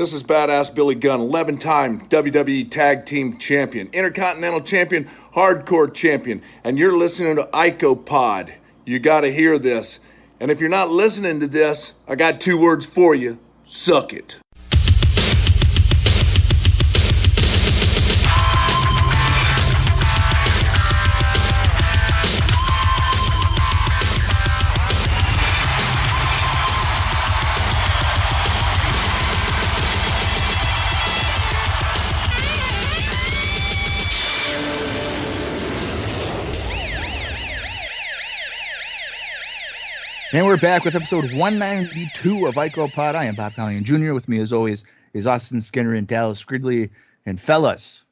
This is Badass Billy Gunn, 11-time WWE Tag Team Champion, Intercontinental Champion, Hardcore Champion, and you're listening to IcoPod. You gotta hear this. And if you're not listening to this, I got 2 words for you. Suck it. And we're back with episode 192 of IcoPod. I am Bob Collian Jr. With me, as always, is Austin Skinner and Dallas Gridley. And fellas,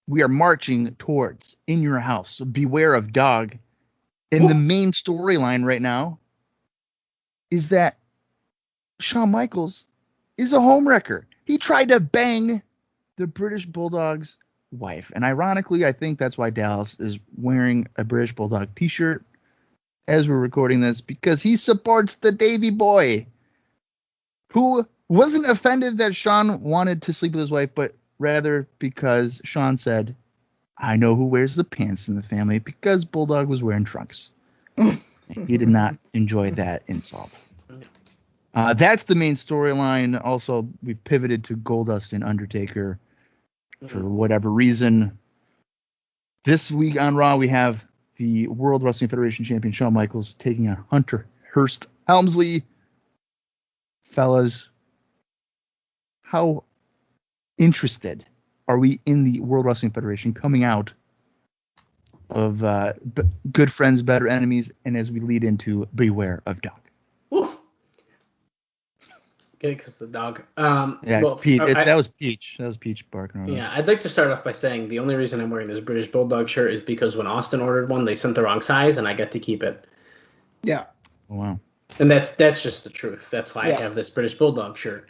we are marching towards In Your House. So beware of dog. And the main storyline right now is that Shawn Michaels is a homewrecker. He tried to bang the British Bulldog's wife. And ironically, I think that's why Dallas is wearing a British Bulldog t-shirt as we're recording this, because he supports the Davy Boy, who wasn't offended that Shawn wanted to sleep with his wife, but rather because Shawn said, I know who wears the pants in the family, because Bulldog was wearing trunks. He did not enjoy that insult. That's the main storyline. Also, we pivoted to Goldust and Undertaker for whatever reason. This week on Raw, we have the World Wrestling Federation champion Shawn Michaels taking on Hunter Hearst Helmsley. Fellas, how interested are we in the World Wrestling Federation coming out of Good Friends, Better Enemies, and as we lead into Beware of Dog? Oof. Get it, because the dog. Yeah, it's Pete. That was Peach. That was Peach barking. Yeah, I'd like to start off by saying the only reason I'm wearing this British Bulldog shirt is because when Austin ordered one, they sent the wrong size, and I got to keep it. Yeah. Oh, wow. And that's just the truth. That's why I have this British Bulldog shirt.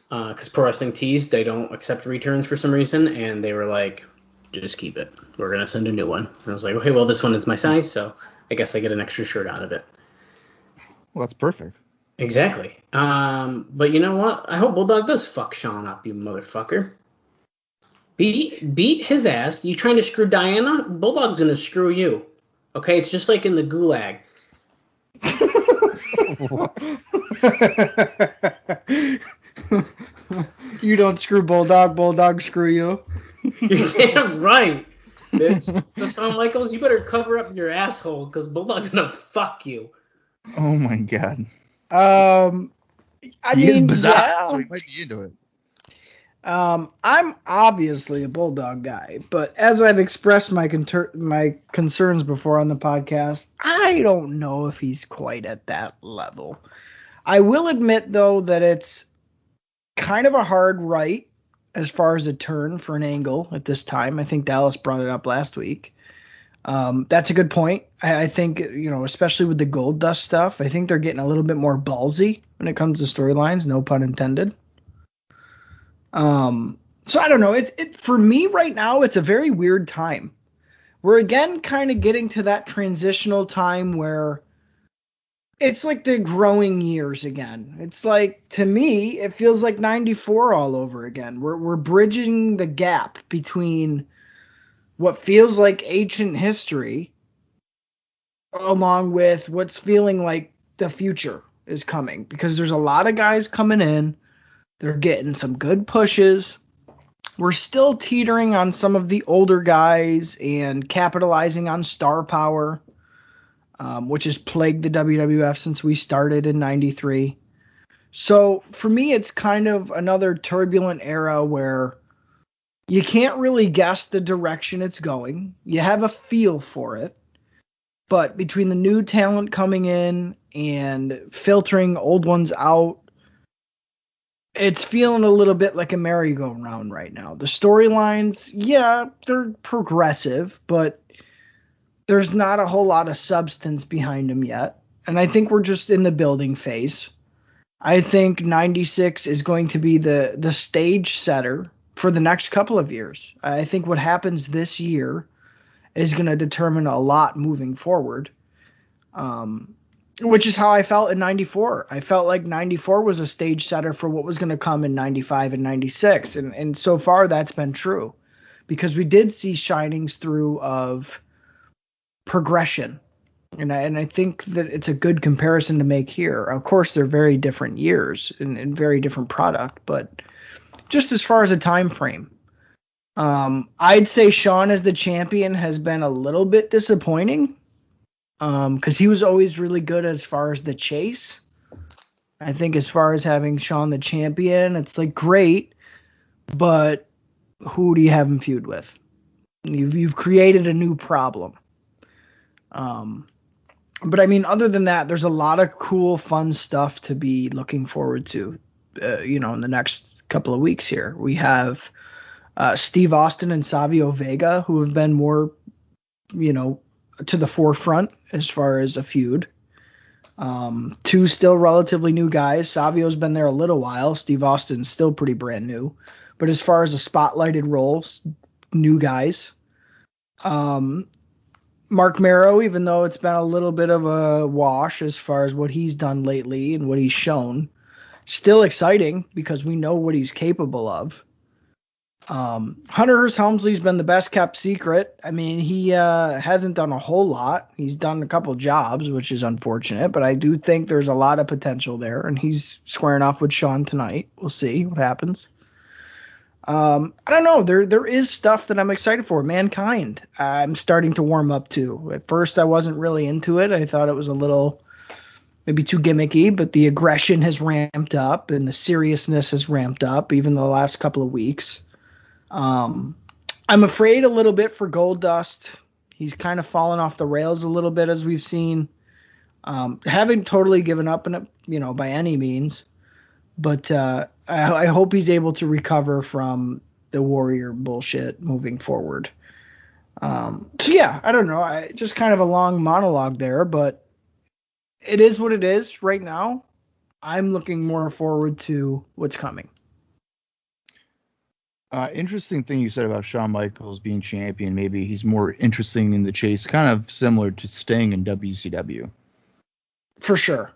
Because Pro Wrestling Tees, they don't accept returns for some reason, and they were like, just keep it. We're going to send a new one. And I was like, okay, well, this one is my size, so I guess I get an extra shirt out of it. Well, that's perfect. Exactly. But you know what? I hope Bulldog does fuck Shawn up, you motherfucker. Beat his ass. You trying to screw Diana? Bulldog's gonna screw you. Okay, it's just like in the gulag. You don't screw Bulldog, Bulldog screw you. You're damn right, bitch. So Shawn Michaels, you better cover up your asshole, because Bulldog's gonna fuck you. Oh my god. He is bizarre, so he might be into it. I'm obviously a Bulldog guy, but as I've expressed my concerns before on the podcast, I don't know if he's quite at that level. I will admit, though, that it's kind of a hard right as far as a turn for an angle at this time. I think Dallas brought it up last week. That's a good point. I think, especially with the Goldust stuff, I think they're getting a little bit more ballsy when it comes to storylines, no pun intended. So I don't know. It for me right now, it's a very weird time. We're again kind of getting to that transitional time where it's like the growing years again. It's like, to me, it feels like 94 all over again. We're bridging the gap between what feels like ancient history along with what's feeling like the future is coming, because there's a lot of guys coming in. They're getting some good pushes. We're still teetering on some of the older guys and capitalizing on star power, which has plagued the WWF since we started in 93. So for me, it's kind of another turbulent era where you can't really guess the direction it's going. You have a feel for it. But between the new talent coming in and filtering old ones out, it's feeling a little bit like a merry-go-round right now. The storylines, they're progressive, but there's not a whole lot of substance behind them yet. And I think we're just in the building phase. I think 96 is going to be the stage setter for the next couple of years. I think what happens this year is going to determine a lot moving forward. Which is how I felt in 94. I felt like 94 was a stage setter for what was going to come in 95 and 96. And so far that's been true because we did see shinings through of progression. And I think that it's a good comparison to make here. Of course, they're very different years and very different product, but just as far as a time frame, I'd say Shawn as the champion has been a little bit disappointing because he was always really good as far as the chase. I think as far as having Shawn the champion, it's like great, but who do you have him feud with? You've created a new problem. But I mean, other than that, there's a lot of cool, fun stuff to be looking forward to, in the next couple of weeks here. We have Steve Austin and Savio Vega, who have been more, to the forefront as far as a feud. Two still relatively new guys. Savio's been there a little while. Steve Austin's still pretty brand new. But as far as a spotlighted role, new guys. Mark Marrow, even though it's been a little bit of a wash as far as what he's done lately and what he's shown, still exciting because we know what he's capable of. Hunter Hearst Helmsley's been the best kept secret. I mean, he hasn't done a whole lot. He's done a couple jobs, which is unfortunate, but I do think there's a lot of potential there, and he's squaring off with Shawn tonight. We'll see what happens. I don't know. There is stuff that I'm excited for. Mankind, I'm starting to warm up to. At first, I wasn't really into it. I thought it was a little maybe too gimmicky, but the aggression has ramped up and the seriousness has ramped up even the last couple of weeks. I'm afraid a little bit for Goldust. He's kind of fallen off the rails a little bit as we've seen. Haven't totally given up on it, by any means. But I hope he's able to recover from the Warrior bullshit moving forward. So yeah, I don't know. Just kind of a long monologue there, but it is what it is right now. I'm looking more forward to what's coming. Interesting thing you said about Shawn Michaels being champion. Maybe he's more interesting in the chase, kind of similar to Sting in WCW. For sure.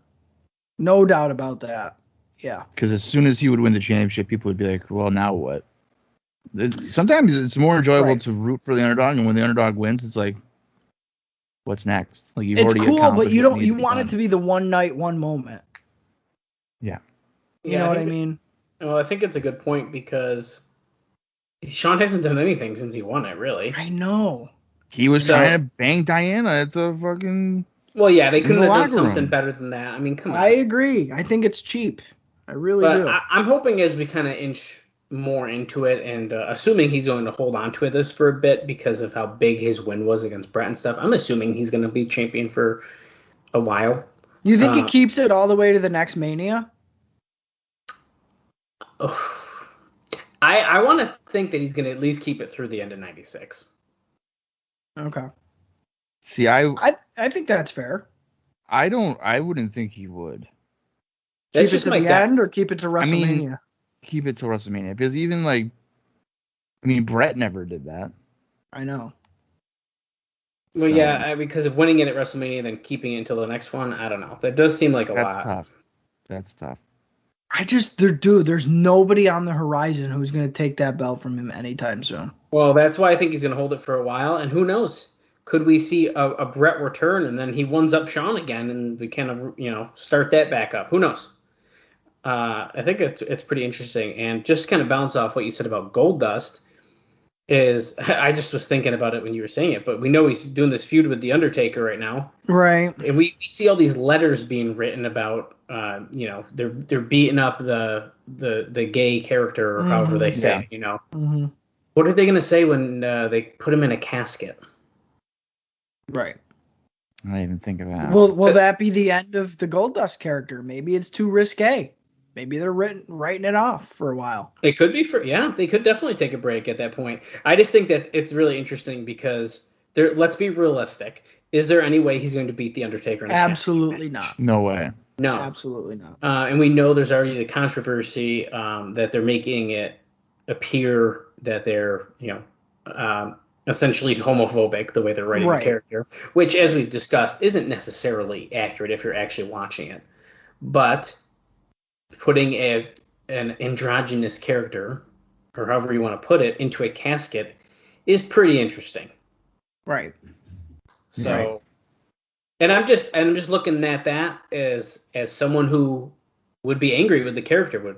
No doubt about that. Yeah. Because as soon as he would win the championship, people would be like, well, now what? Sometimes it's more enjoyable to root for the underdog, and when the underdog wins, it's like, what's next? Like it's cool, but you want it to be the one night, one moment. Yeah. You know what I mean? Well, I think it's a good point because Shawn hasn't done anything since he won it, really. I know. He was trying to bang Diana at the fucking... Well, yeah, they couldn't have done something better than that. I mean, come on. I agree. I think it's cheap. I really do. I'm hoping as we kind of inch more into it and assuming he's going to hold on to this for a bit because of how big his win was against Brett and stuff, I'm assuming he's going to be champion for a while. You think he keeps it all the way to the next Mania? I want to think that he's going to at least keep it through the end of 96. Okay. See, I think that's fair. I wouldn't think he would. Keep it to the end or keep it to WrestleMania? I mean, keep it to WrestleMania. Because even Brett never did that. I know. Well, yeah, because of winning it at WrestleMania and then keeping it until the next one, I don't know. That does seem like a lot. That's tough. There's nobody on the horizon who's going to take that belt from him anytime soon. Well, that's why I think he's going to hold it for a while. And who knows? Could we see a Brett return and then he ones up Shawn again and we kind of, start that back up? Who knows? I think it's pretty interesting. And just kind of bounce off what you said about Goldust is I just was thinking about it when you were saying it, but we know he's doing this feud with the Undertaker right now. Right. And we see all these letters being written about, they're beating up the gay character or however they say it, Mm-hmm. What are they going to say when they put him in a casket? Right. I didn't even think of that. Will that be the end of the Goldust character? Maybe it's too risque. Maybe they're writing it off for a while. It could be they could definitely take a break at that point. I just think that it's really interesting because let's be realistic. Is there any way he's going to beat the Undertaker? Absolutely not. No way. No. Absolutely not. And we know there's already the controversy that they're making it appear that they're, essentially homophobic the way they're writing the character, which, as we've discussed, isn't necessarily accurate if you're actually watching it. But putting an androgynous character, or however you want to put it, into a casket is pretty interesting. Right. So, and I'm just looking at that as someone who would be angry with the character.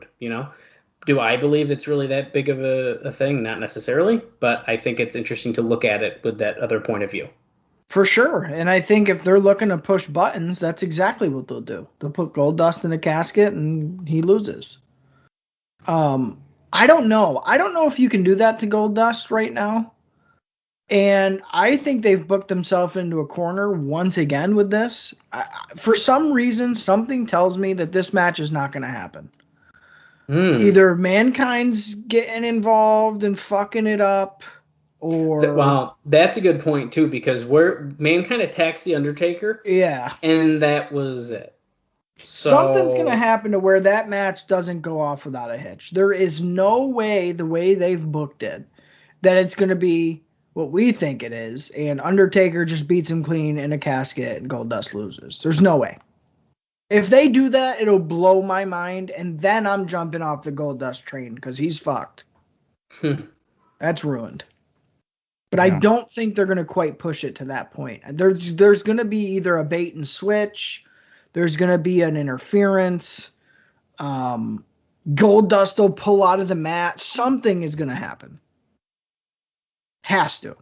Do I believe it's really that big of a thing? Not necessarily, but I think it's interesting to look at it with that other point of view. For sure. And I think if they're looking to push buttons, that's exactly what they'll do. They'll put Goldust in a casket and he loses. I don't know. I don't know if you can do that to Goldust right now. And I think they've booked themselves into a corner once again with this. For some reason, something tells me that this match is not going to happen. Either Mankind's getting involved and fucking it up, or... Well, that's a good point, too, because Mankind attacks the Undertaker. Yeah. And that was it. So... Something's going to happen to where that match doesn't go off without a hitch. There is no way, the way they've booked it, that it's going to be what we think it is, and Undertaker just beats him clean in a casket and Goldust loses. There's no way. If they do that, it'll blow my mind, and then I'm jumping off the Goldust train because he's fucked. That's ruined. But I don't think they're going to quite push it to that point. There's going to be either a bait and switch, there's going to be an interference, Goldust will pull out of the match, something is going to happen. Has to.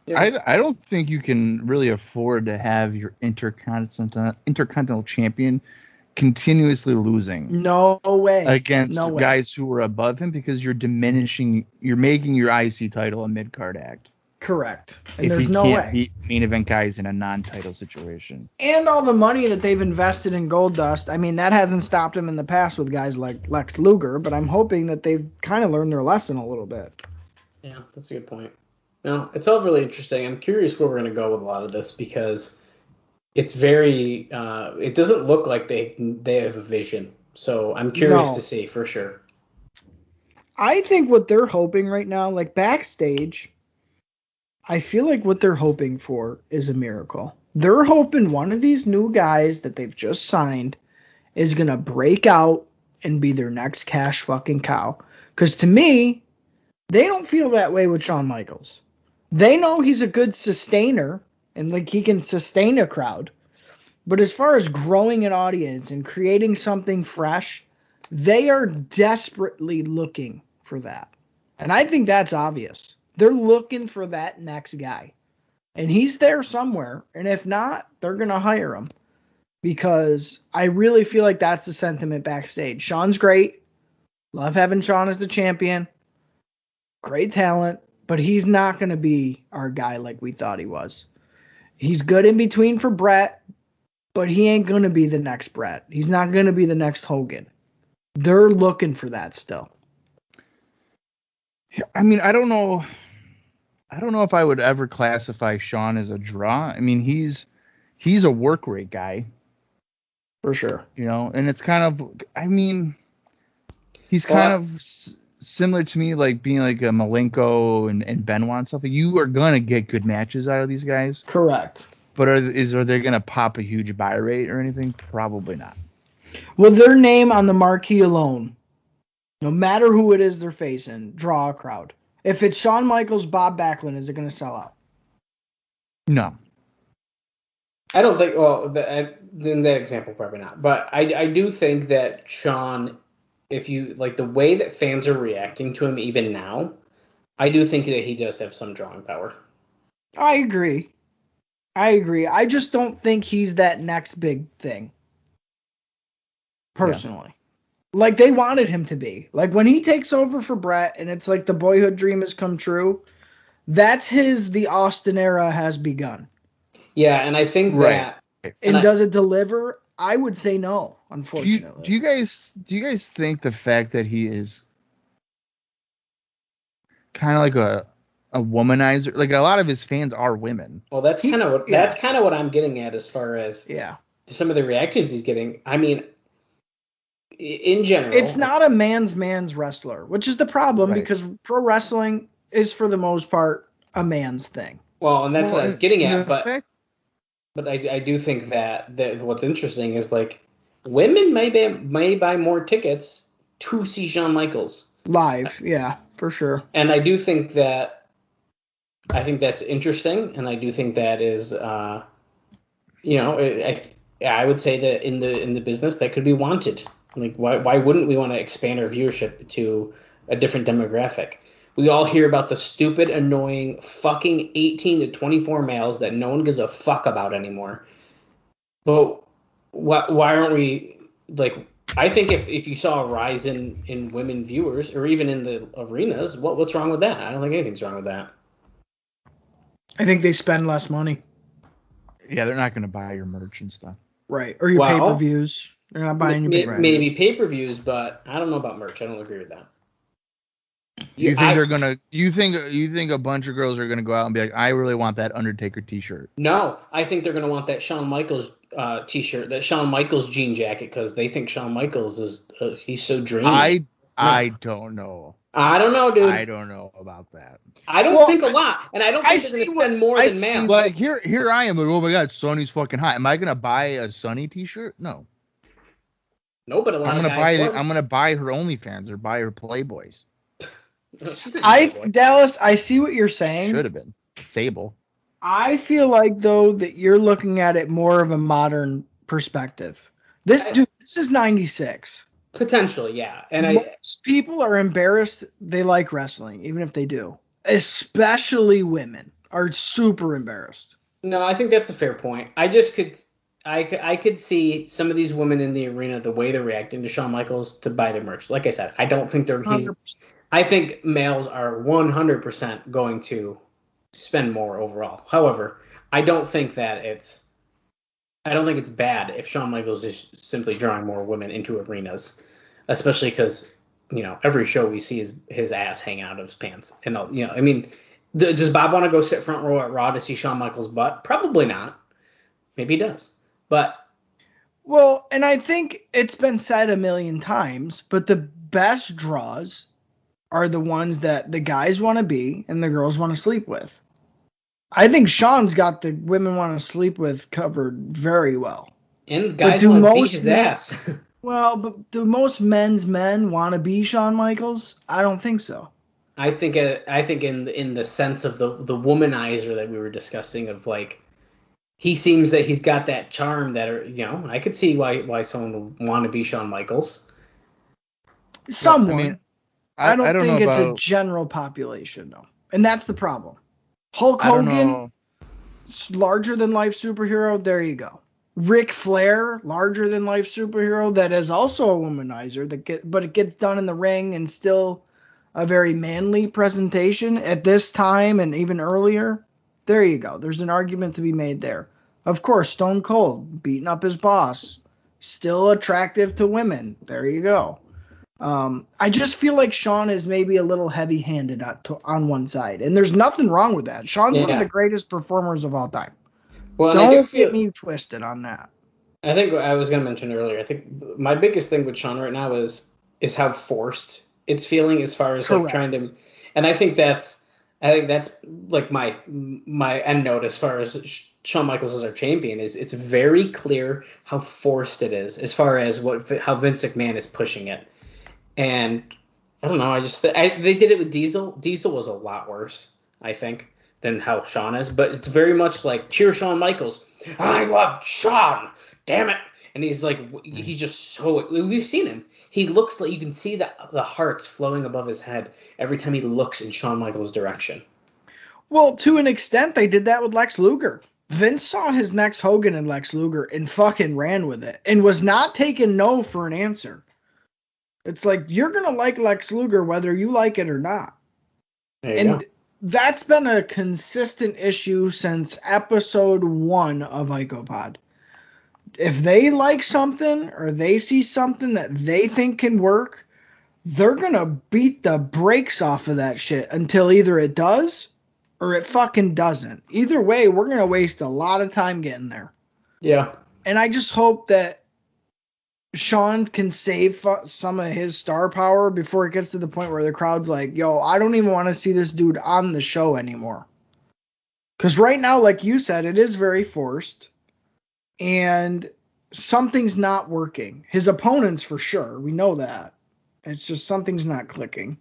I don't think you can really afford to have your intercontinental champion continuously losing. No way. Against guys who are above him, because you're making your IC title a mid-card act. Correct. And there's no way. Beat main event guys in a non-title situation. And all the money that they've invested in Goldust, I mean, that hasn't stopped him in the past with guys like Lex Luger, but I'm hoping that they've kind of learned their lesson a little bit. Yeah, that's a good point. No, it's all really interesting. I'm curious where we're going to go with a lot of this, because it's very it doesn't look like they have a vision. So I'm curious to see for sure. I think what they're hoping right now, like backstage, I feel like what they're hoping for is a miracle. They're hoping one of these new guys that they've just signed is going to break out and be their next cash fucking cow. Because to me, they don't feel that way with Shawn Michaels. They know he's a good sustainer and like he can sustain a crowd. But as far as growing an audience and creating something fresh, they are desperately looking for that. And I think that's obvious. They're looking for that next guy. And he's there somewhere. And if not, they're going to hire him. Because I really feel like that's the sentiment backstage. Shawn's great. Love having Shawn as the champion. Great talent. But he's not going to be our guy like we thought he was. He's good in between for Brett, but he ain't going to be the next Brett. He's not going to be the next Hogan. They're looking for that still. I mean, I don't know if I would ever classify Shawn as a draw. I mean, he's a work rate guy. For sure. You know, and it's kind of, I mean, he's kind of similar to me, like being like a Malenko and Benoit and stuff. You are going to get good matches out of these guys. Correct. But are they going to pop a huge buy rate or anything? Probably not. With their name on the marquee alone, no matter who it is they're facing, draw a crowd. If it's Shawn Michaels, Bob Backlund, is it going to sell out? No. I don't think, well, in that example, probably not. But I do think that Shawn, if you, like the way that fans are reacting to him even now, I do think that he does have some drawing power. I agree. I just don't think he's that next big thing. Personally. Yeah. Like they wanted him to be. Like when he takes over for Brett and it's like the boyhood dream has come true, that's the Austin era has begun. Yeah, and I think that... And does it deliver? I would say no, unfortunately. Do you guys think the fact that he is kind of like a womanizer, like a lot of his fans are women? Well, that's kind of what I'm getting at as far as some of the reactions he's getting. I mean, in general, it's not a man's wrestler, which is the problem because pro wrestling is for the most part a man's thing. Well, and that's what I was getting at, fact, but I do think that what's interesting is like women may buy more tickets to see Shawn Michaels live. Yeah, for sure. and I think that's interesting, and I do think that is I would say that in the business that could be wanted. Like why wouldn't we want to expand our viewership to a different demographic? We all hear about the stupid, annoying, fucking 18 to 24 males that no one gives a fuck about anymore. But why aren't we, like, I think if you saw a rise in women viewers, or even in the arenas, what's wrong with that? I don't think anything's wrong with that. I think they spend less money. Yeah, they're not going to buy your merch and stuff. Right. Or your pay-per-views. They're not buying your pay-per-views. Maybe pay-per-views, but I don't know about merch. I don't agree with that. You think they're gonna? You think a bunch of girls are gonna go out and be like, I really want that Undertaker T-shirt? No, I think they're gonna want that Shawn Michaels T-shirt, that Shawn Michaels jean jacket, because they think Shawn Michaels is he's so dreamy. I don't know. I don't know, dude. I don't know about that. I don't think a lot, and I don't think they're gonna spend more than males. But here I am. Like, oh my God, Sonny's fucking hot. Am I gonna buy a Sonny T-shirt? No. No, but a lot of guys will. I'm gonna buy her OnlyFans or buy her Playboys. Dallas, I see what you're saying. Should have been Sable. I feel like, though, that you're looking at it more of a modern perspective. This is 96. Potentially, yeah. And most people are embarrassed they like wrestling, even if they do. Especially women are super embarrassed. No, I think that's a fair point. I could see some of these women in the arena, the way they're reacting to Shawn Michaels, to buy their merch. Like I said, I don't think I think males are 100% going to spend more overall. However, I don't think it's bad if Shawn Michaels is simply drawing more women into arenas, especially because, every show we see is his ass hanging out of his pants. And, I mean, does Bob want to go sit front row at Raw to see Shawn Michaels' butt? Probably not. Maybe he does. But. Well, and I think it's been said a million times, but the best draws are the ones that the guys want to be and the girls want to sleep with. I think Shawn's got the women want to sleep with covered very well. And guys want to beat his ass. Well, but do most men want to be Shawn Michaels? I don't think so. I think in the sense of the womanizer that we were discussing, of like, he seems that he's got that charm that, I could see why someone would want to be Shawn Michaels. Someone. I don't think it's a general population, though. And that's the problem. Hulk Hogan, larger than life superhero, there you go. Ric Flair, larger than life superhero, that is also a womanizer, but it gets done in the ring and still a very manly presentation at this time and even earlier. There you go. There's an argument to be made there. Of course, Stone Cold, beating up his boss, still attractive to women. There you go. I just feel like Shawn is maybe a little heavy-handed on one side, and there's nothing wrong with that. Shawn's one of the greatest performers of all time. Well, don't get me twisted on that. I think I was going to mention earlier, I think my biggest thing with Shawn right now is how forced it's feeling, as far as like trying to, and I think that's like my end note as far as Shawn Michaels as our champion is. It's very clear how forced it is, as far as how Vince McMahon is pushing it. And I don't know. They did it with Diesel. Diesel was a lot worse, I think, than how Shawn is. But it's very much like, cheer Shawn Michaels. I love Shawn. Damn it. And he's like, he's just so. We've seen him. He looks like, you can see the hearts flowing above his head every time he looks in Shawn Michaels' direction. Well, to an extent, they did that with Lex Luger. Vince saw his next Hogan in Lex Luger and fucking ran with it and was not taking no for an answer. It's like, you're going to like Lex Luger whether you like it or not. And that's been a consistent issue since episode 1 of IcoPod. If they like something or they see something that they think can work, they're going to beat the brakes off of that shit until either it does or it fucking doesn't. Either way, we're going to waste a lot of time getting there. Yeah. And I just hope that Shawn can save some of his star power before it gets to the point where the crowd's like, yo, I don't even want to see this dude on the show anymore. Because right now, like you said, it is very forced, and something's not working. His opponents, for sure, we know that. It's just something's not clicking.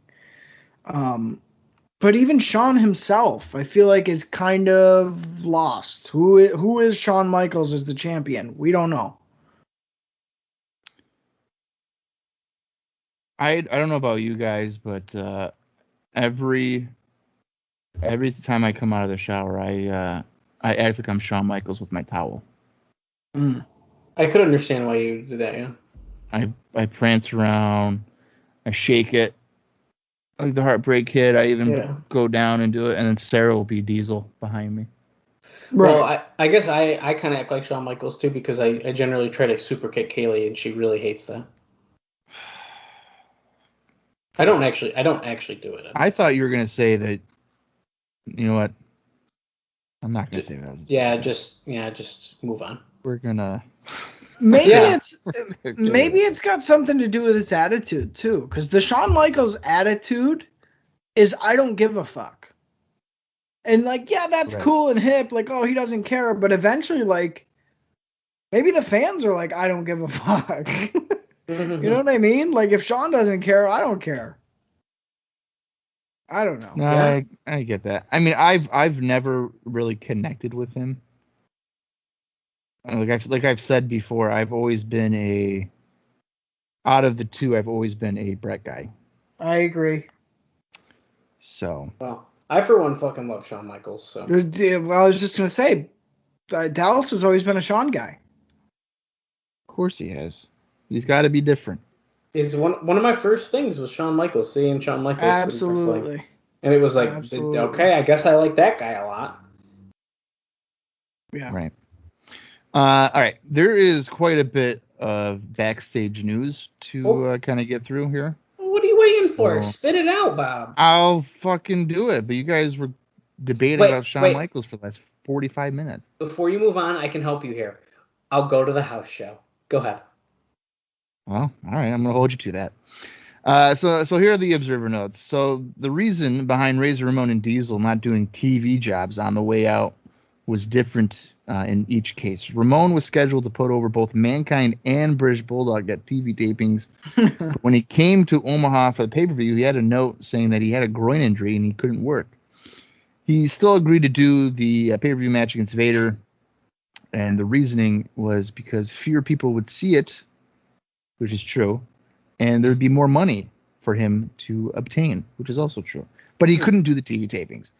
But even Shawn himself, I feel like, is kind of lost. Who is Shawn Michaels as the champion? We don't know. I don't know about you guys, but every time I come out of the shower, I act like I'm Shawn Michaels with my towel. I could understand why you do that, yeah. I prance around, I shake it like the Heartbreak Kid. I even go down and do it, and then Sarah will be Diesel behind me. Right. Well, I guess I kind of act like Shawn Michaels too, because I generally try to super kick Kaylee, and she really hates that. I don't actually do it. I thought you were gonna say that. You know what? I'm not gonna say that. Just move on. We're gonna. Maybe it's got something to do with his attitude too, because the Shawn Michaels attitude is I don't give a fuck, and like that's cool and hip, like oh he doesn't care, but eventually like maybe the fans are like I don't give a fuck. You know what I mean? Like if Shawn doesn't care, I don't care. I don't know. No, I get that. I mean, I've never really connected with him. Like I've said before, I've always been out of the two, I've always been a Bret guy. I agree. So. Well, I for one fucking love Shawn Michaels. So. Well, I was just gonna say, Dallas has always been a Shawn guy. Of course he has. He's got to be different. It's one of my first things was Shawn Michaels, seeing Shawn Michaels. Absolutely. And it was like, okay, I guess I like that guy a lot. Yeah. Right. All right. There is quite a bit of backstage news to kind of get through here. What are you waiting for? Spit it out, Bob. I'll fucking do it. But you guys were debating about Shawn Michaels for the last 45 minutes. Before you move on, I can help you here. I'll go to the house show. Go ahead. Well, all right. I'm going to hold you to that. So here are the observer notes. So the reason behind Razor Ramon and Diesel not doing TV jobs on the way out was different in each case. Ramon was scheduled to put over both Mankind and British Bulldog at TV tapings. But when he came to Omaha for the pay-per-view, he had a note saying that he had a groin injury and he couldn't work. He still agreed to do the pay-per-view match against Vader, and the reasoning was because fewer people would see it, which is true, and there'd be more money for him to obtain, which is also true. But he couldn't do the TV tapings.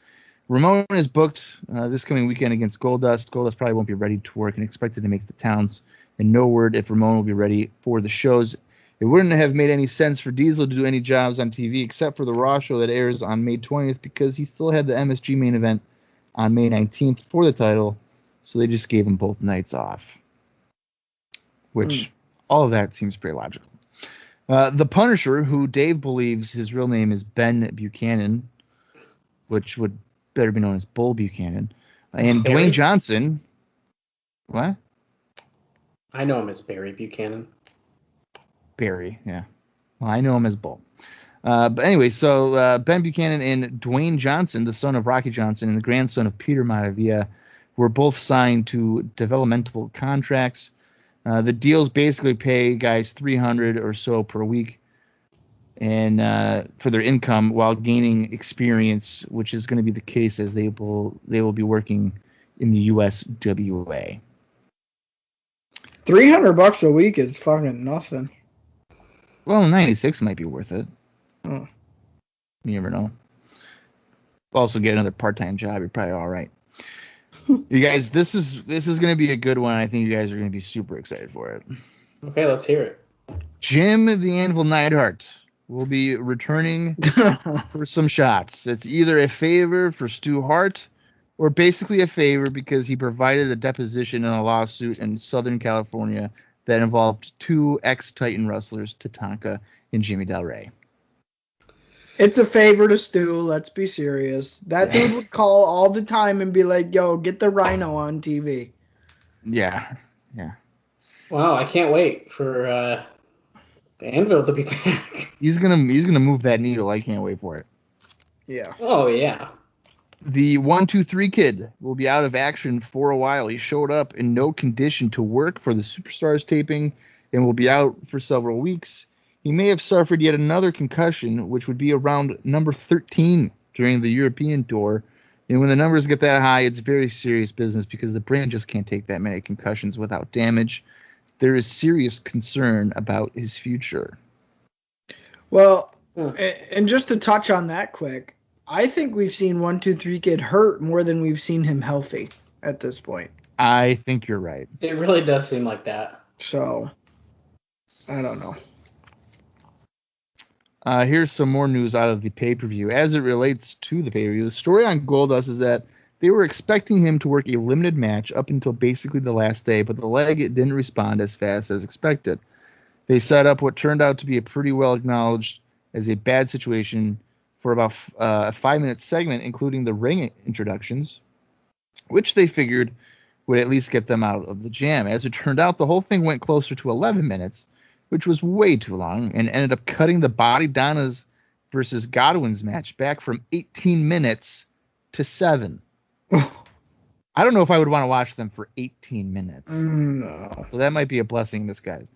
Ramon is booked this coming weekend against Goldust. Goldust probably won't be ready to work and expected to make the towns, and no word if Ramon will be ready for the shows. It wouldn't have made any sense for Diesel to do any jobs on TV except for the Raw show that airs on May 20th because he still had the MSG main event on May 19th for the title, so they just gave him both nights off, which all of that seems pretty logical. The Punisher, who Dave believes his real name is Ben Buchanan, which would better be known as Bull Buchanan, and Barry? Dwayne Johnson. What? I know him as Barry Buchanan. Barry, yeah. Well, I know him as Bull. But anyway, so Ben Buchanan and Dwayne Johnson, the son of Rocky Johnson and the grandson of Peter Maravilla, were both signed to developmental contracts. The deals basically pay guys $300 or so per week, and for their income while gaining experience, which is going to be the case as they will be working in the USWA. $300 a week is fucking nothing. Well, 96 might be worth it. Oh. You never know. Also, get another part-time job. You're probably all right. You guys, this is going to be a good one. I think you guys are going to be super excited for it. Okay, let's hear it. Jim the Anvil Neidhart will be returning for some shots. It's either a favor for Stu Hart or basically a favor because he provided a deposition in a lawsuit in Southern California that involved two ex-Titan wrestlers, Tatanka and Jimmy Del Rey. It's a favor to Stu. Let's be serious. That dude would call all the time and be like, yo, get the Rhino on TV. Yeah. Wow, I can't wait for the Anvil to be back. He's gonna move that needle. I can't wait for it. Yeah. Oh, yeah. The 1-2-3 kid will be out of action for a while. He showed up in no condition to work for the Superstars taping and will be out for several weeks. He may have suffered yet another concussion, which would be around number 13 during the European tour. And when the numbers get that high, it's very serious business because the brain just can't take that many concussions without damage. There is serious concern about his future. Well, and just to touch on that quick, I think we've seen 1-2-3 Kid hurt more than we've seen him healthy at this point. I think you're right. It really does seem like that. So, I don't know. Here's some more news out of the pay-per-view. As it relates to the pay-per-view, the story on Goldust is that they were expecting him to work a limited match up until basically the last day, but the leg didn't respond as fast as expected. They set up what turned out to be a pretty well acknowledged as a bad situation for about a 5-minute segment, including the ring introductions, which they figured would at least get them out of the jam. As it turned out, the whole thing went closer to 11 minutes, which was way too long, and ended up cutting the Bodydonnas versus Godwin's match back from 18 minutes to 7. I don't know if I would want to watch them for 18 minutes. No. So that might be a blessing in disguise.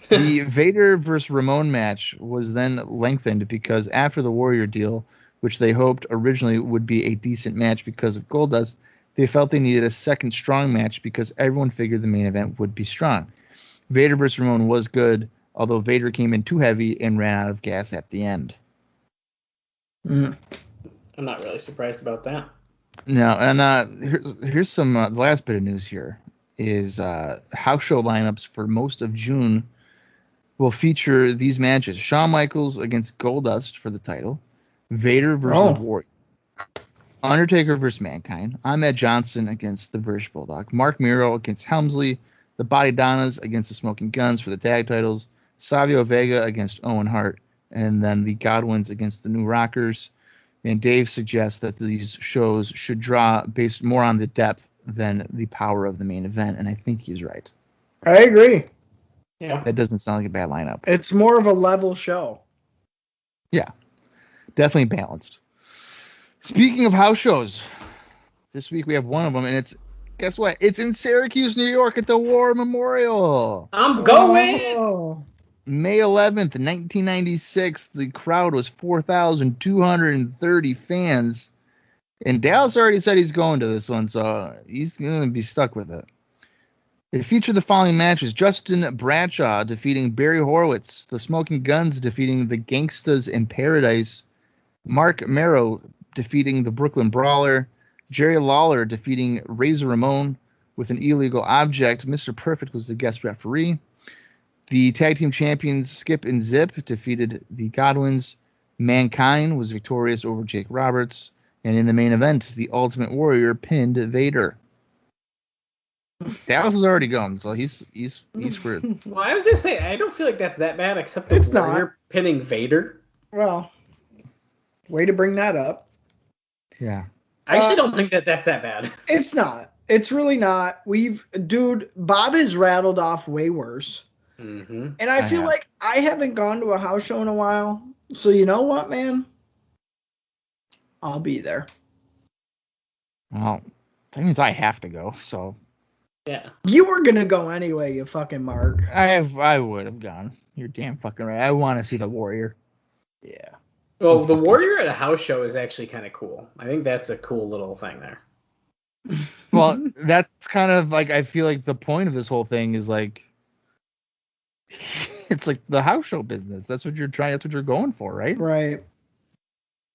The Vader versus Ramon match was then lengthened because after the Warrior deal, which they hoped originally would be a decent match because of Goldust, they felt they needed a second strong match because everyone figured the main event would be strong. Vader versus Ramon was good, although Vader came in too heavy and ran out of gas at the end. I'm not really surprised about that. No, and here's some the last bit of news here is house show lineups for most of June will feature these matches. Shawn Michaels against Goldust for the title, Vader versus Warrior, Undertaker versus Mankind, Ahmed Johnson against the British Bulldog, Mark Miro against Helmsley, the Bodydonnas against the Smoking Guns for the tag titles, Savio Vega against Owen Hart, and then the Godwins against the New Rockers. And Dave suggests that these shows should draw based more on the depth than the power of the main event, and I think he's right. I agree. Yeah. That doesn't sound like a bad lineup. It's more of a level show. Yeah, definitely balanced. Speaking of house shows, this week we have one of them, and it's, guess what? It's in Syracuse, New York at the War Memorial. I'm going! Oh. May 11th, 1996, the crowd was 4,230 fans. And Dallas already said he's going to this one, so he's going to be stuck with it. It featured the following matches: Justin Bradshaw defeating Barry Horowitz, the Smoking Guns defeating the Gangstas in Paradise, Mark Mero defeating the Brooklyn Brawler, Jerry Lawler defeating Razor Ramon with an illegal object. Mr. Perfect was the guest referee. The tag team champions Skip and Zip defeated the Godwins. Mankind was victorious over Jake Roberts. And in the main event, the Ultimate Warrior pinned Vader. Dallas is already gone, so he's screwed. Well, I was just saying, I don't feel like that's that bad, except the It's Warrior not. pinning Vader. Well, way to bring that up. Yeah. I actually don't think that's that bad. It's not. It's really not. Bob has rattled off way worse. Mm-hmm. And I feel like I haven't gone to a house show in a while. So you know what, man? I'll be there. Well, that means I have to go, so. Yeah. You were going to go anyway, you fucking mark. I would have gone. You're damn fucking right. I want to see the Warrior. Yeah. Well, the Warrior at a house show is actually kind of cool. I think that's a cool little thing there. Well, that's kind of like, I feel like the point of this whole thing is like, it's like the house show business. That's what you're going for, right? Right.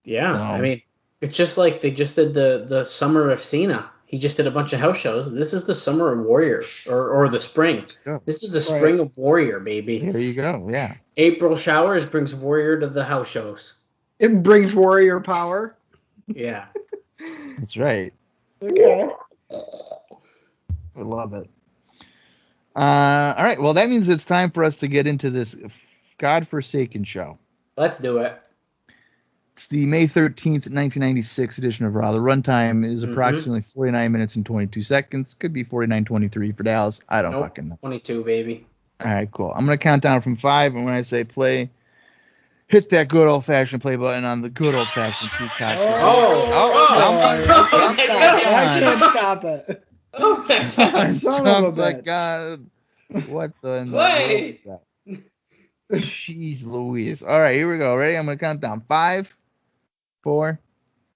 Yeah. So. I mean, it's just like they just did the summer of Cena. He just did a bunch of house shows. This is the summer of Warrior, or the spring. Yeah. This is the spring of Warrior, baby. There you go, yeah. April showers brings Warrior to the house shows. It brings Warrior power. Yeah. That's right. Okay. I love it. All right, well, that means it's time for us to get into this godforsaken show. Let's do it. It's the May 13th, 1996 edition of Raw. The runtime is approximately 49 minutes and 22 seconds. Could be 49:23 for Dallas. I don't fucking know. 22, baby. All right, cool. I'm going to count down from 5, and when I say play, hit that good old-fashioned play button on the good old-fashioned Pete's Couch. I can't stop it. Oh my God. Son of a bitch. God. What the Play. is that? Jeez Louise. All right, here we go. Ready? I'm going to count down. 5, 4,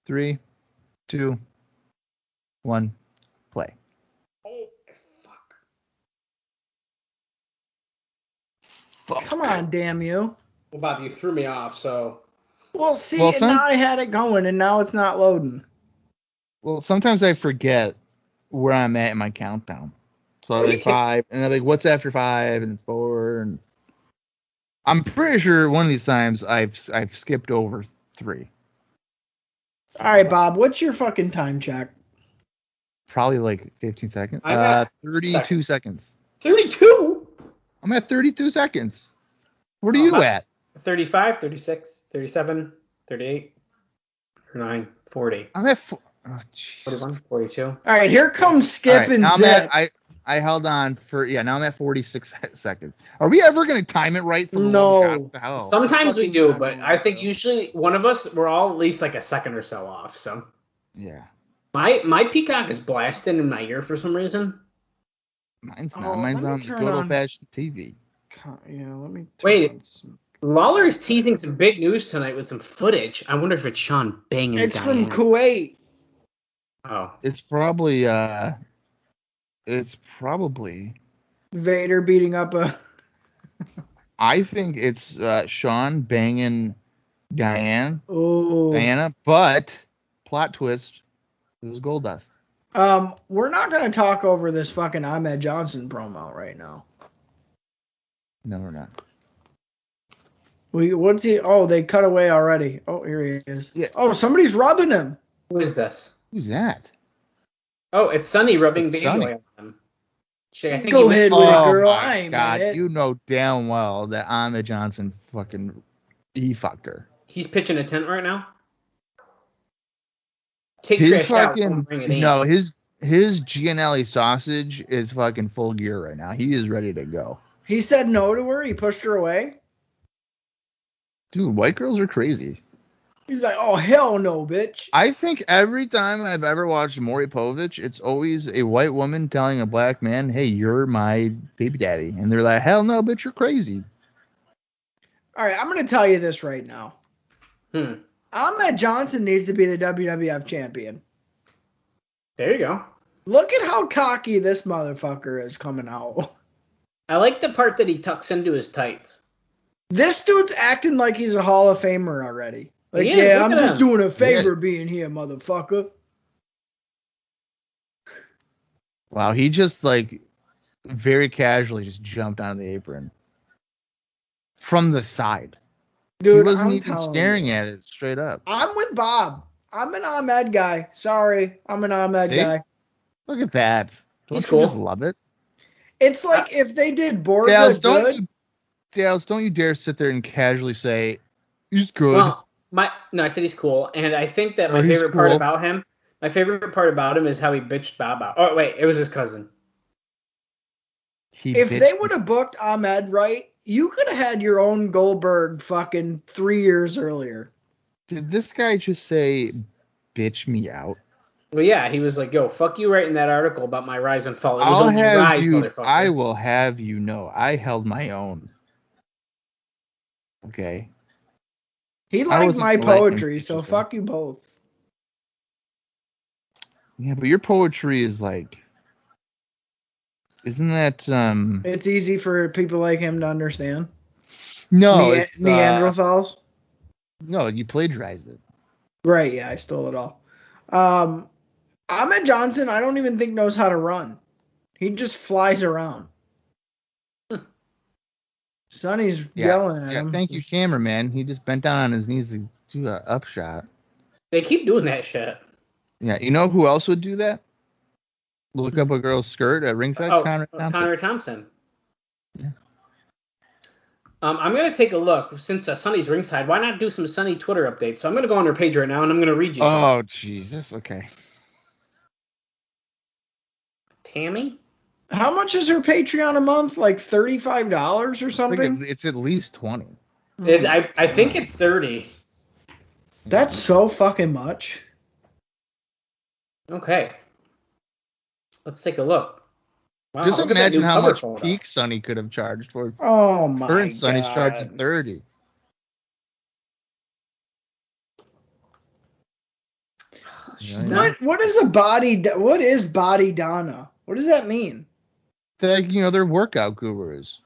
3, 2, 1, play. Oh, Fuck. Come on, damn you. Well, Bob, you threw me off, so. Well, see, and now I had it going, and now it's not loading. Well, sometimes I forget where I'm at in my countdown. So I'm like 5, and then like, what's after 5, and it's 4, and I'm pretty sure one of these times I've skipped over 3. All right, Bob, what's your fucking time check? Probably like 15 seconds. I'm at 32 seconds. 32? I'm at 32 seconds. What are you at? 35, 36, 37, 38, 39, 40. I'm at 41, 42. All right, here comes Skip and now Zip. I held on for now I'm at 46 seconds. Are we ever going to time it right for the No. hell? Sometimes we do, but I think usually one of us, we're all at least like a second or so off. So yeah. My Peacock is blasting in my ear for some reason. Mine's not. Mine's on the good old-fashioned TV. Yeah, let me Wait. Lawler is teasing some big news tonight with some footage. I wonder if it's Shawn banging It's Diane. from Kuwait. Oh. It's probably Vader beating up a... I think it's Shawn banging Diana, but plot twist, it was Goldust. We're not going to talk over this fucking Ahmed Johnson promo right now. No, we're not. What's he? Oh, they cut away already. Oh, here he is. Yeah. Oh, somebody's rubbing him. Who is this? Who's that? Oh, it's Sonny rubbing baby Sonny. oil on him. Shit, I think Go ahead with it, girl. I My ain't God, mad. you know damn well that Ahmed Johnson he fucked her. He's pitching a tent right now. Take His trash out. fucking Don't bring it in. no, his Gianelli sausage is fucking full gear right now. He is ready to go. He said no to her. He pushed her away. Dude, white girls are crazy. He's like, oh, hell no, bitch. I think every time I've ever watched Maury Povich, it's always a white woman telling a black man, hey, you're my baby daddy. And they're like, hell no, bitch, you're crazy. All right, I'm going to tell you this right now. Ahmed Johnson needs to be the WWF champion. There you go. Look at how cocky this motherfucker is coming out. I like the part that he tucks into his tights. This dude's acting like he's a Hall of Famer already. Like, He is, yeah, look I'm at just him. doing a favor being here, motherfucker. Wow, he just like very casually just jumped on the apron from the side. Dude, he wasn't I'm even telling staring you. at it straight up. I'm with Bob. I'm an Ahmed guy. Sorry, I'm an Ahmed See? guy. Look at that. Don't He's you cool. just love it? It's like if they did Borga Dales, good. don't you dare sit there and casually say he's good. Well, I said he's cool, and I think that my favorite part about him is how he bitched Bob out. Oh wait, it was his cousin. If they would have booked Ahmed right, you could have had your own Goldberg fucking 3 years earlier. Did this guy just say bitch me out? Well, yeah, he was like, "Yo, fuck you," writing that article about my rise and fall. It was I'll only have rise, you. motherfucker. I will have you know, I held my own. Okay. He liked wasn't my collecting poetry, so pictures, fuck you both. Yeah, but your poetry is like, isn't that It's easy for people like him to understand. No, it's Neanderthals. No, you plagiarized it. Right, yeah, I stole it all. Ahmed Johnson, I don't even think knows how to run. He just flies around. Sonny's yelling at him. Thank you, cameraman. He just bent down on his knees to do an upshot. They keep doing that shit. Yeah, you know who else would do that? Look up a girl's skirt at ringside. Connor Thompson. Yeah. I'm gonna take a look since Sonny's ringside. Why not do some Sonny Twitter updates? So I'm gonna go on her page right now and I'm gonna read you. Oh Jesus. Okay. Tammy. How much is her Patreon a month? Like $35 or something? It's at least 20. I think it's 30. That's so fucking much. Okay. Let's take a look. Wow, Just look at that imagine new how cover much photo. peak Sonny could have charged for. Oh my Current god. Sonny's charging 30. What is a body? What is Bodydonna? What does that mean? They're workout gurus.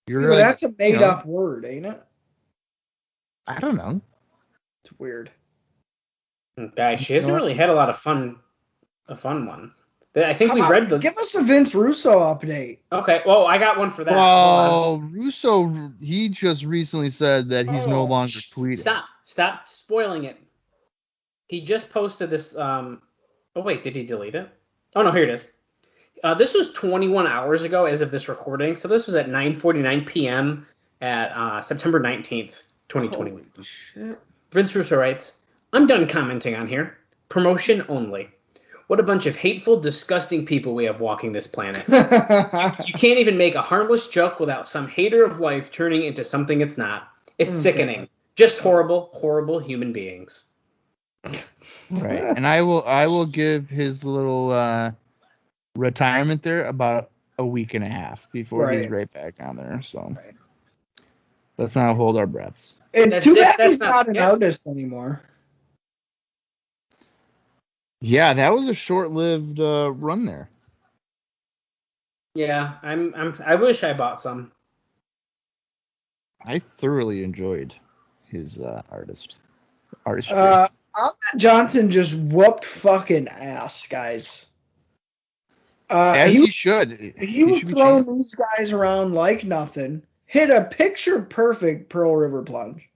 That's a made up word, ain't it? I don't know. It's weird. Guys, she hasn't really had a fun one. I think we read the. Give us a Vince Russo update. Okay, well, I got one for that. Well, Russo, he just recently said that he's no longer tweeting. Stop spoiling it. He just posted this. Oh wait, did he delete it? Oh no, here it is. This was 21 hours ago as of this recording, so this was at 9:49 p.m. at September 19th, 2021. Holy shit. Vince Russo writes, "I'm done commenting on here. Promotion only. What a bunch of hateful, disgusting people we have walking this planet. You can't even make a harmless joke without some hater of life turning into something it's not. It's sickening. Just horrible, horrible human beings." Right, and I will give his little retirement there about a week and a half before he's right back on there. So let's not hold our breaths. It's too bad he's not an artist anymore. Yeah, that was a short-lived run there. Yeah, I wish I bought some. I thoroughly enjoyed his artistry. Ahmed Johnson just whooped fucking ass, guys. As he should. He was throwing these guys around like nothing. Hit a picture-perfect Pearl River plunge.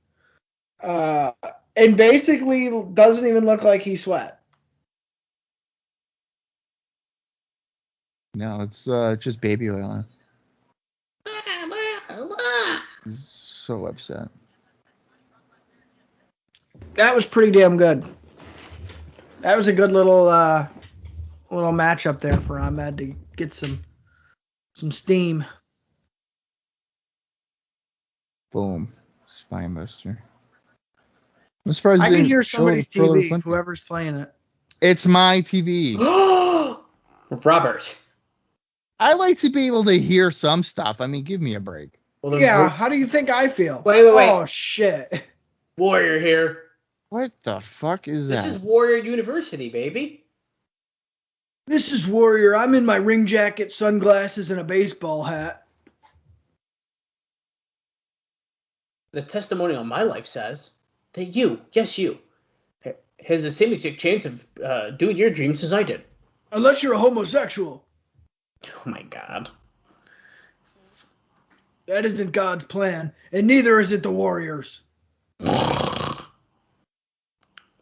And basically doesn't even look like he sweat. No, it's just baby oil. So upset. That was pretty damn good. That was a good little matchup there for Ahmed to get some steam. Boom. Spinebuster. I'm surprised I can hear somebody's TV, whoever's playing it. It's my TV. Robert. I like to be able to hear some stuff. I mean, give me a break. Well, yeah, how do you think I feel? Wait. Oh, shit. Warrior here. What the fuck is that? This is Warrior University, baby. This is Warrior. I'm in my ring jacket, sunglasses, and a baseball hat. The testimonial of my life says that you, yes you, has the same exact chance of doing your dreams as I did. Unless you're a homosexual. Oh my god. That isn't God's plan, and neither is it the Warriors.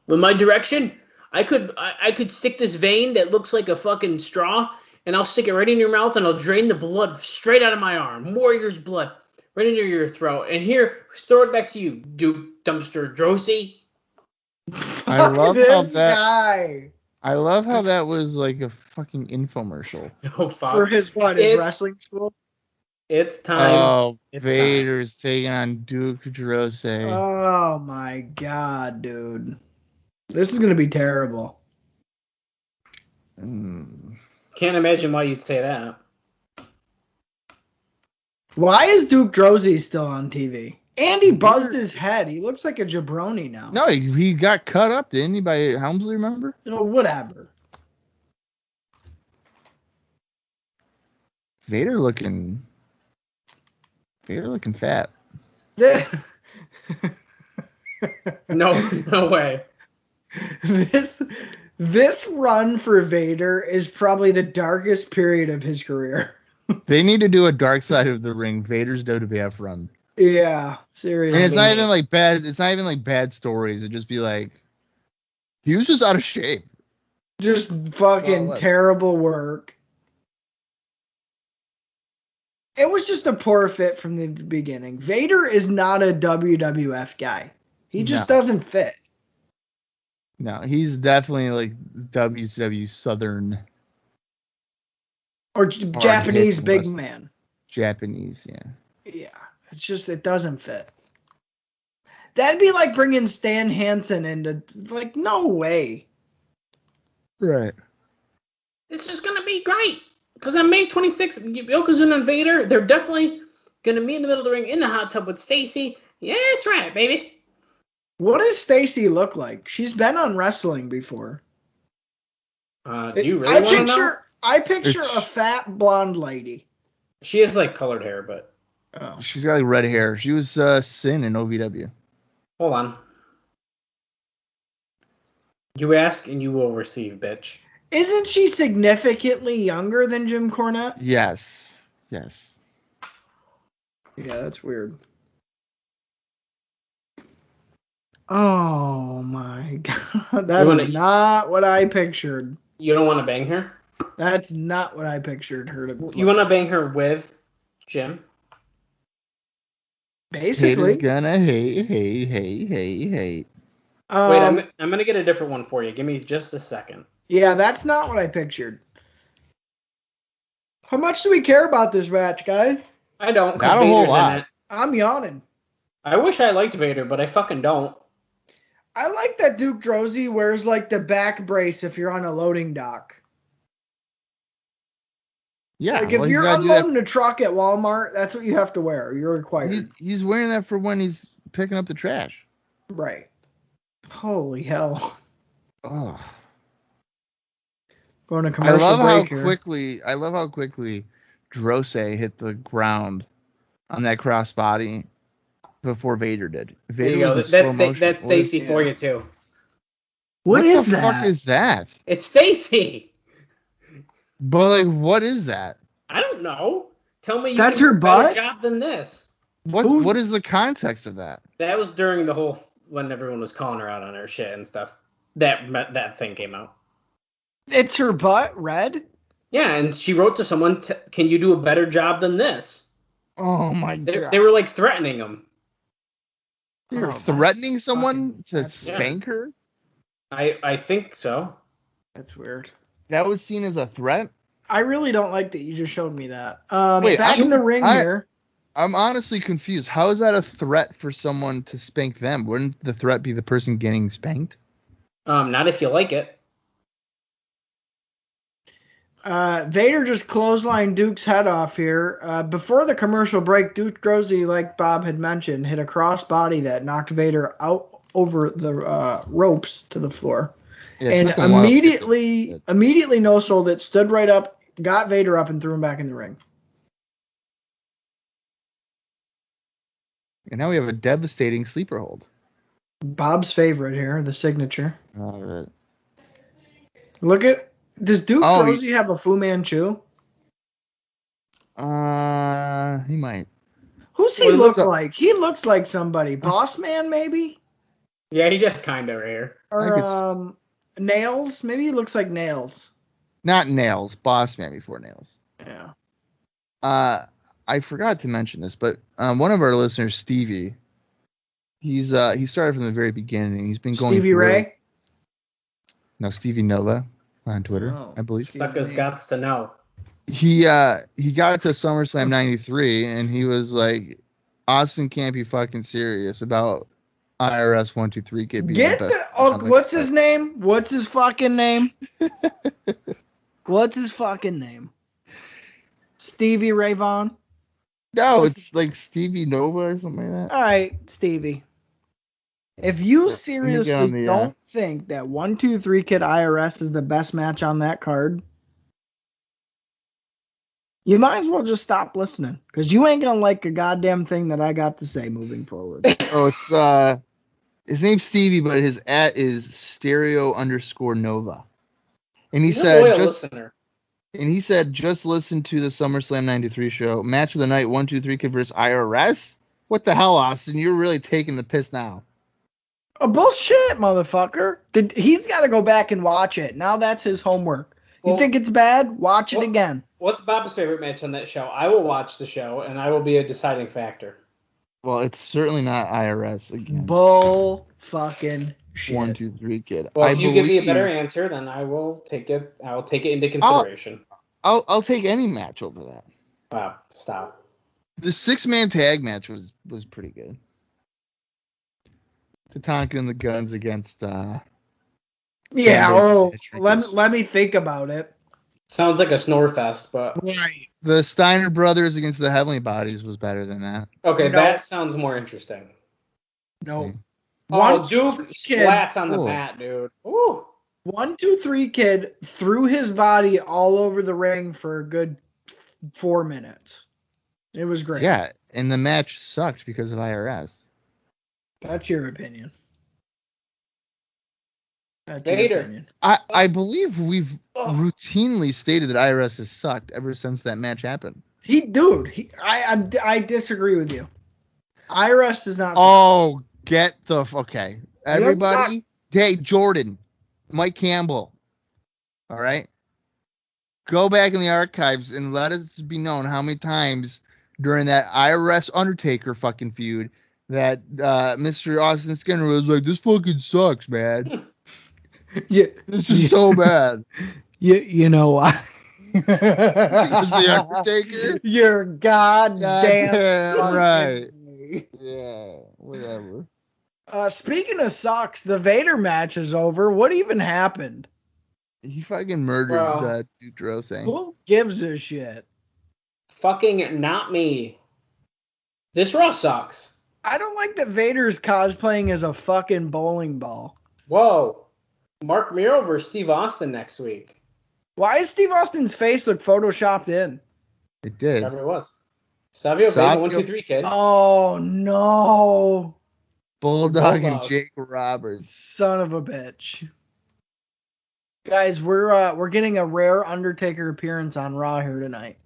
With my direction, I could stick this vein that looks like a fucking straw, and I'll stick it right in your mouth, and I'll drain the blood straight out of my arm. Warrior's blood. Right into your throat. And here, throw it back to you, Duke Dumpster Droese. I love this guy. I love how that was like a fucking infomercial. Oh, fuck. For his what? His wrestling school? It's time. Oh, Vader's taking on Duke Droese. Oh my god, dude. This is going to be terrible. Can't imagine why you'd say that. Why is Duke Droese still on TV? And he buzzed his head. He looks like a jabroni now. No, he got cut up, didn't he, by Helmsley, remember? Whatever. Vader looking fat. No way. This run for Vader is probably the darkest period of his career. They need to do a Dark Side of the Ring, Vader's WWF run. Yeah, seriously. And it's not even like bad. It's not even like bad stories. It'd just be like he was just out of shape. Just fucking terrible work. It was just a poor fit from the beginning. Vader is not a WWF guy. He just doesn't fit. No, he's definitely like WCW Southern. Or Japanese big man. Japanese, yeah. Yeah. It's just, it doesn't fit. That'd be like bringing Stan Hansen into, like, no way. Right. It's just going to be great. Because on May 26th, Yokozuna and Vader, they're definitely going to be in the middle of the ring in the hot tub with Stacy. Yeah, that's right, baby. What does Stacy look like? She's been on wrestling before. Do you really want to know? I picture a fat blonde lady. She has like colored hair, but she's got like red hair. She was Sin in OVW. Hold on. You ask and you will receive, bitch. Isn't she significantly younger than Jim Cornette? Yes. Yeah, that's weird. Oh my god. That is not what I pictured. You don't want to bang her? That's not what I pictured her to be. You want to bang her with Jim? Basically. Haters gonna hate. Wait, I'm going to get a different one for you. Give me just a second. Yeah, that's not what I pictured. How much do we care about this match, guys? I don't, because Vader's in it. I'm yawning. I wish I liked Vader, but I fucking don't. I like that Duke Droese wears like the back brace if you're on a loading dock. Yeah, like if you're unloading a truck at Walmart, that's what you have to wear. You're required. He's wearing that for when he's picking up the trash. Right. Holy hell. Oh. Going to commercial break here. I love how quickly Droese hit the ground on that crossbody before Vader did. Vader was that's Stacy for you too. What is that? What the fuck is that? It's Stacy. But like, what is that? I don't know. Tell me. That's her butt. Better job than this. What is the context of that? That was during the whole when everyone was calling her out on her shit and stuff. That thing came out. It's her butt, red? Yeah, and she wrote to someone, can you do a better job than this? Oh, my God. They were, like, threatening him. You're threatening someone to spank her? I think so. That's weird. That was seen as a threat? I really don't like that you just showed me that. Back in the ring here. I'm honestly confused. How is that a threat for someone to spank them? Wouldn't the threat be the person getting spanked? Not if you like it. Vader just clotheslined Duke's head off here. Before the commercial break, Duke Droese, like Bob had mentioned, hit a crossbody that knocked Vader out over the ropes to the floor. Yeah, and immediately no-sold it, stood right up, got Vader up, and threw him back in the ring. And now we have a devastating sleeper hold. Bob's favorite here, the signature. Right. Look at... Does Duke Droese have a Fu Manchu? He might. Who's he look like? He looks like somebody. Boss Man, maybe? Yeah, he just kind of here. Or Nails? Maybe he looks like Nails. Not Nails. Boss Man before Nails. Yeah. I forgot to mention this, but one of our listeners, Stevie, he started from the very beginning. He's been going Stevie Ray? No, Stevie Nova on Twitter, I believe. Suckers gots to know. He got to SummerSlam 93, and he was like, Austin can't be fucking serious about IRS 123 kid being the best. What's his name? What's his fucking name? What's his fucking name? Stevie Ray Vaughan? No, it's like Stevie Nova or something like that. All right, Stevie. If you seriously don't think that 123 Kid IRS is the best match on that card, you might as well just stop listening, because you ain't gonna like a goddamn thing that I got to say moving forward. It's his name's Stevie, but his @ is stereo_Nova, and he said just listen to the SummerSlam 93 show. Match of the night: 123 Kid versus IRS. What the hell, Austin? You're really taking the piss now. Oh, bullshit, motherfucker. He's got to go back and watch it. Now that's his homework. You think it's bad? Watch it again. What's Bob's favorite match on that show? I will watch the show, and I will be a deciding factor. Well, it's certainly not IRS again. Bull fucking shit. 123 Kid. Well, if you give me a better answer, then I will take it. I will take it into consideration. I'll take any match over that. Wow, stop. The 6-man tag match was pretty good. Tatanka and the Guns against let me think about it. Sounds like a snore fest, but Right. the Steiner brothers against the Heavenly Bodies was better than that. okay, No. that sounds more interesting. No. Oh, Duke splats on the mat, dude. Ooh. 1, 2, 3 kid threw his body all over the ring for a good 4 minutes. It was great. Yeah, and the match sucked because of IRS. That's your opinion. Vader. I believe we've routinely stated that IRS has sucked ever since that match happened. I disagree with you. IRS does not suck. Oh, okay. Everybody, hey, Jordan, Mike Campbell, all right? Go back in the archives and let us be known how many times during that IRS Undertaker fucking feud that Mr. Austin Skinner was like, this fucking sucks, man. Yeah, this is so bad. You know why? Because the Undertaker? You're goddamn right. Yeah, whatever. Speaking of sucks, the Vader match is over. What even happened? He fucking murdered Duke Droese. Who gives a shit? Fucking not me. This Raw sucks. I don't like that Vader's cosplaying as a fucking bowling ball. Whoa. Mark Miro versus Steve Austin next week. Why does Steve Austin's face look photoshopped in? It did. Whatever it was. Savio, Vega, 1, 2, 3 kid. Oh, no. Bulldog and Jake Roberts. Son of a bitch. Guys, we're getting a rare Undertaker appearance on Raw here tonight.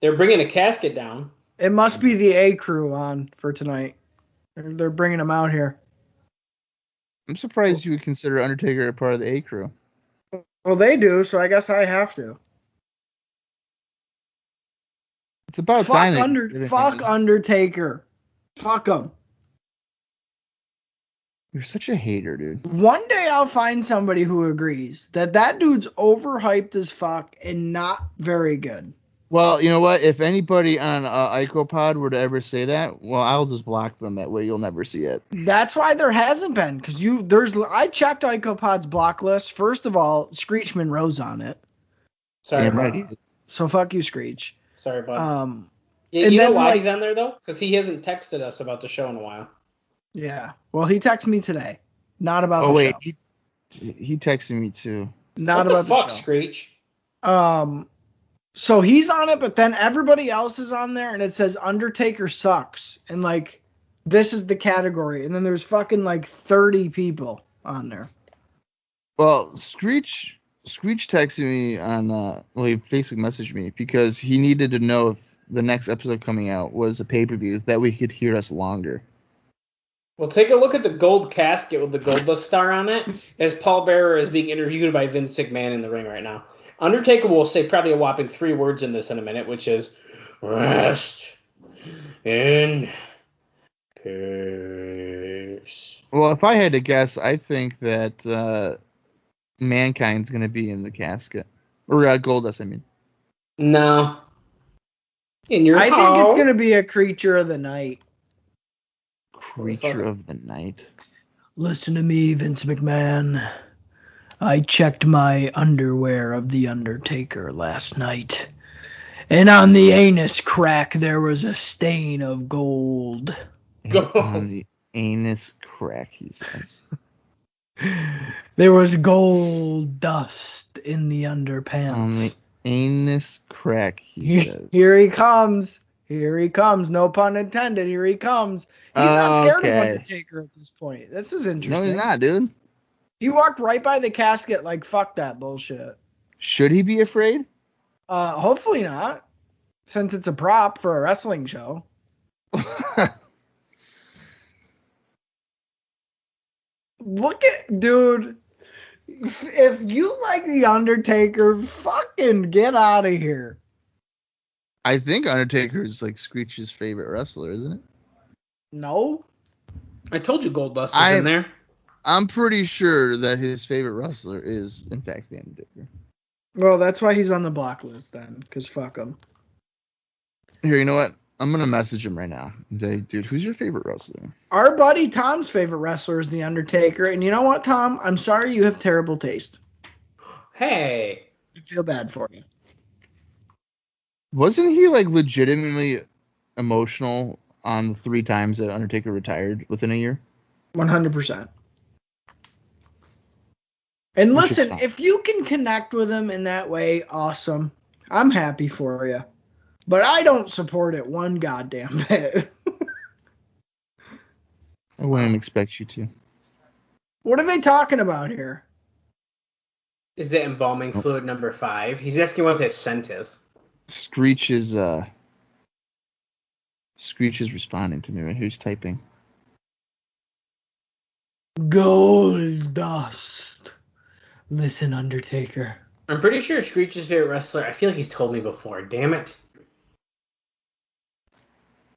They're bringing a casket down. It must be the A crew on for tonight. They're bringing them out here. I'm surprised you would consider Undertaker a part of the A crew. Well, they do, so I guess I have to. It's about fuck time. Fuck Undertaker. Fuck him. You're such a hater, dude. One day I'll find somebody who agrees that dude's overhyped as fuck and not very good. Well, you know what? If anybody on IcoPod were to ever say that, well, I'll just block them. That way you'll never see it. That's why there hasn't been, because I checked IcoPod's block list. First of all, Screech Monroe's on it. Sorry, right. So fuck you, Screech. Sorry, bud. You know why he's on there, though? Because he hasn't texted us about the show in a while. Yeah. Well, he texted me today. Not about the show. Oh, wait. He texted me, too. Not what about the fuck, the show. Screech? So he's on it, but then everybody else is on there, and it says Undertaker sucks. And, like, this is the category. And then there's fucking, like, 30 people on there. Well, Screech texted me on, he Facebook messaged me because he needed to know if the next episode coming out was a pay-per-view that we could hear us longer. Well, take a look at the gold casket with the Goldust star on it, as Paul Bearer is being interviewed by Vince McMahon in the ring right now. Undertaker will say probably a whopping 3 words in this in a minute, which is rest in peace. Well, if I had to guess, I think that Mankind's going to be in the casket. Or Goldust, I mean. No. I think it's going to be a Creature of the Night. Creature of the Night. Listen to me, Vince McMahon. I checked my underwear of The Undertaker last night, and on the anus crack there was a stain of gold. On the anus crack, he says. There was gold dust in the underpants. On the anus crack, he says. Here he comes. Here he comes. No pun intended. Here he comes. He's not scared of Undertaker at this point. This is interesting. No, he's not, dude. He walked right by the casket like, fuck that bullshit. Should he be afraid? Hopefully not, since it's a prop for a wrestling show. Look at, dude, if you like The Undertaker, fucking get out of here. I think Undertaker is like Screech's favorite wrestler, isn't it? No. I told you Goldust was in there. I'm pretty sure that his favorite wrestler is, in fact, The Undertaker. Well, that's why he's on the block list then, because fuck him. Here, you know what? I'm going to message him right now. Say, dude, who's your favorite wrestler? Our buddy Tom's favorite wrestler is The Undertaker. And you know what, Tom? I'm sorry you have terrible taste. Hey. I feel bad for you. Wasn't he like legitimately emotional on the 3 times that Undertaker retired within a year? 100%. And listen, if you can connect with him in that way, awesome. I'm happy for you. But I don't support it one goddamn bit. I wouldn't expect you to. What are they talking about here? Is that embalming fluid number 5? He's asking what his scent is. Screech is responding to me right here. He's typing. Goldust. Listen, Undertaker. I'm pretty sure Screech's favorite wrestler. I feel like he's told me before. Damn it.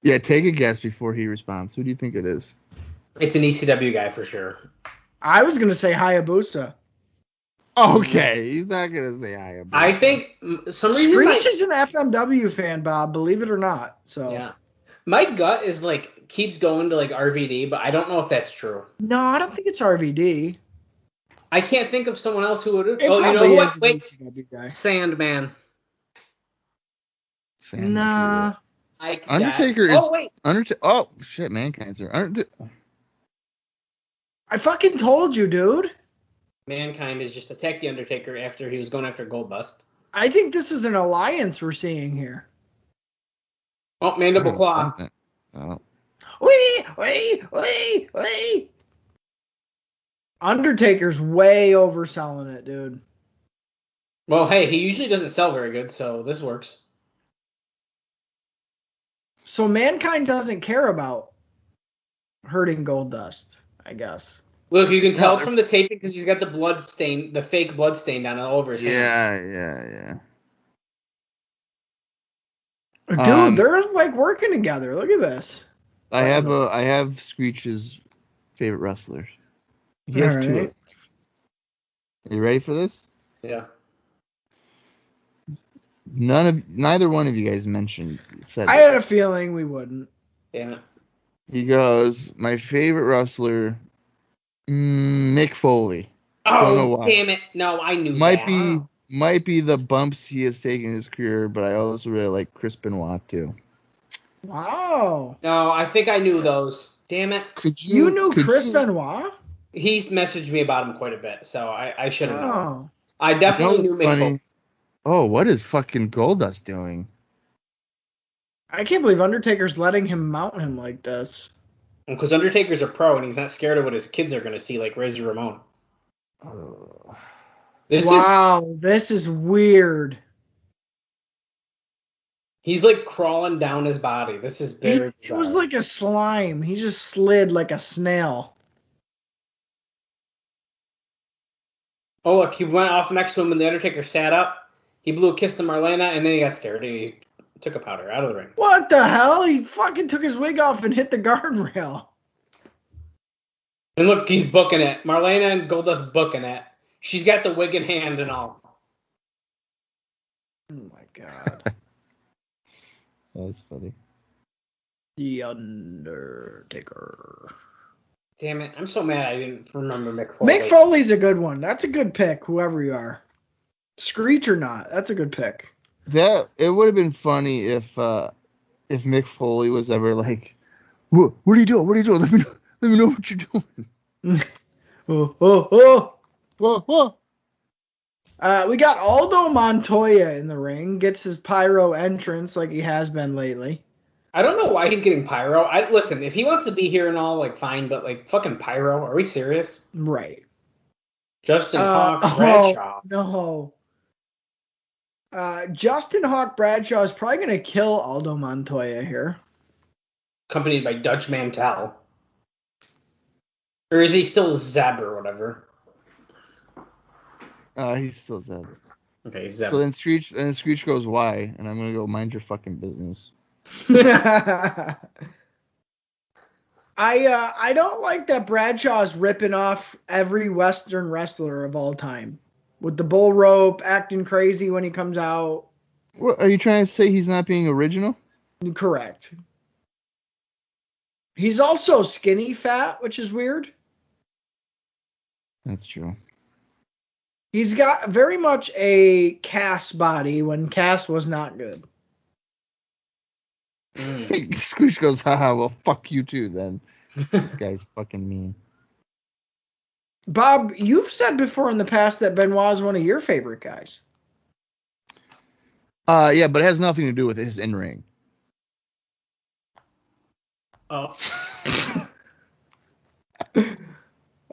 Yeah, take a guess before he responds. Who do you think it is? It's an ECW guy for sure. I was going to say Hayabusa. Okay, he's not going to say Hayabusa. I think some reason Screech is an FMW fan, Bob, believe it or not. So yeah. My gut is like keeps going to like RVD, but I don't know if that's true. No, I don't think it's RVD. I can't think of someone else who would. It you know probably what? is an Wait, ECW guy. Sandman. Nah. Undertaker is. Oh shit, Mankind's there. I fucking told you, dude. Mankind has just attacked the Undertaker after he was going after Goldust. I think this is an alliance we're seeing here. Oh, Mandible Claw. Oh. Wee. Undertaker's way overselling it, dude. Well, hey, he usually doesn't sell very good, so this works. So Mankind doesn't care about hurting Goldust, I guess. Look, you can tell from the taping because he's got the blood stain, the fake blood stain down all over his hand. Yeah. Dude, they're like working together. Look at this. I have Screech's favorite wrestler. He has 2. Are you ready for this? Yeah. Neither one of you guys said. I had a feeling we wouldn't. Yeah. He goes, my favorite wrestler, Mick Foley. Oh, don't know why. Damn it! No, I knew that. Might be the bumps he has taken in his career, but I also really like Chris Benoit too. Wow. No, I think I knew those. Damn it! You knew Chris Benoit? He's messaged me about him quite a bit, so I should have known. Oh. I definitely knew Mick Foley. Oh, what is fucking Goldust doing? I can't believe Undertaker's letting him mount him like this. Because Undertaker's a pro, and he's not scared of what his kids are going to see, like Razor Ramon. This is weird. He's like crawling down his body. This is very bizarre. It was like a slime. He just slid like a snail. Oh, look, he went off next to him, and the Undertaker sat up. He blew a kiss to Marlena, and then he got scared, and he took a powder out of the ring. What the hell? He fucking took his wig off and hit the guardrail. And look, he's booking it. Marlena and Goldust booking it. She's got the wig in hand and all. Oh, my God. That's funny. The Undertaker. Damn it. I'm so mad I didn't remember Mick Foley. Mick Foley's a good one. That's a good pick, whoever you are. Screech or not, that's a good pick. It would have been funny if Mick Foley was ever like, what are you doing? What are you doing? Let me know what you're doing. We got Aldo Montoya in the ring. Gets his pyro entrance like he has been lately. I don't know why he's getting pyro. Listen, if he wants to be here and all, like, fine, but, like, fucking pyro? Are we serious? Right. Justin Hawk Bradshaw. No. Justin Hawk Bradshaw is probably going to kill Aldo Montoya here. Accompanied by Dutch Mantel. Or is he still Zeb or whatever? He's still Zeb. Okay, Zeb. So then Screech goes, why? And I'm going to go, mind your fucking business. I don't like that Bradshaw's ripping off every Western wrestler of all time. With the bull rope, acting crazy when he comes out. What, are you trying to say he's not being original? Correct. He's also skinny fat, which is weird. That's true. He's got very much a Cass body when Cass was not good. Scooch goes, haha, well, fuck you too then. This guy's fucking mean. Bob, you've said before in the past that Benoit is one of your favorite guys. Yeah, but it has nothing to do with his in-ring. Oh.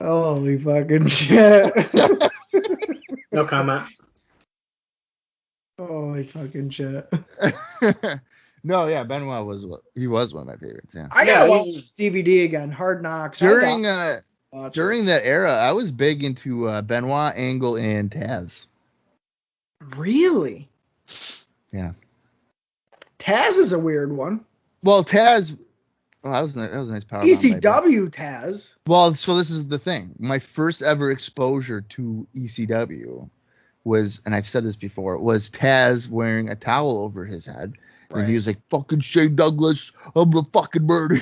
Holy fucking shit. No comment. Holy fucking shit. No, yeah, Benoit was one of my favorites. Yeah. I gotta watch this DVD again. Hard Knocks. During that era, I was big into Benoit, Angle, and Taz. Really? Yeah. Taz is a weird one. Well, Taz. That was a nice power. ECW Taz. Well, so this is the thing. My first ever exposure to ECW was, and I've said this before, was Taz wearing a towel over his head. Right. And he was like, fucking Shane Douglas, I'm gonna fucking murder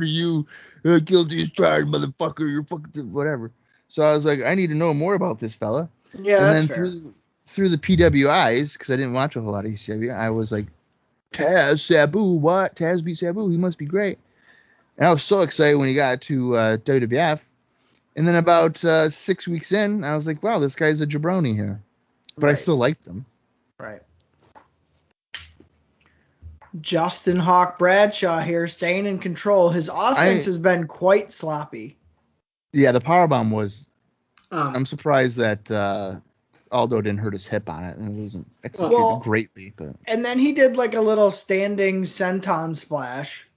you. Guilty as charged, motherfucker. You're fucking whatever. So I was like, I need to know more about this fella. Yeah, and that's then fair. Through the PWIs, because I didn't watch a whole lot of ECW, I was like, Taz, Sabu, what? Taz beat Sabu, he must be great. And I was so excited when he got to WWF. And then about 6 weeks in, I was like, wow, this guy's a jabroni here. But right. I still liked him. Right. Justin Hawk Bradshaw here, staying in control. His offense has been quite sloppy. Yeah, the powerbomb was... I'm surprised that Aldo didn't hurt his hip on it. It wasn't executed greatly. But and then he did like a little standing senton splash.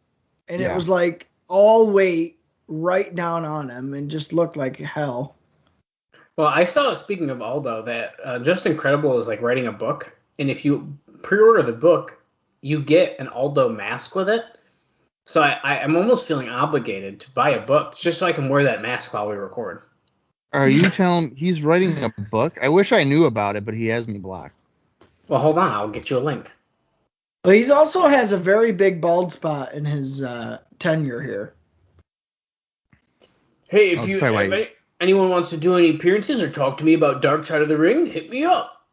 And it was like all weight right down on him and just looked like hell. Well, I saw, speaking of Aldo, that Just Incredible is like writing a book. And if you pre-order the book, you get an Aldo mask with it. So I'm almost feeling obligated to buy a book just so I can wear that mask while we record. Are you telling he's writing a book? I wish I knew about it, but he has me blocked. Well, hold on. I'll get you a link. But he also has a very big bald spot in his tenure here. Hey, if anyone wants to do any appearances or talk to me about Dark Side of the Ring, hit me up.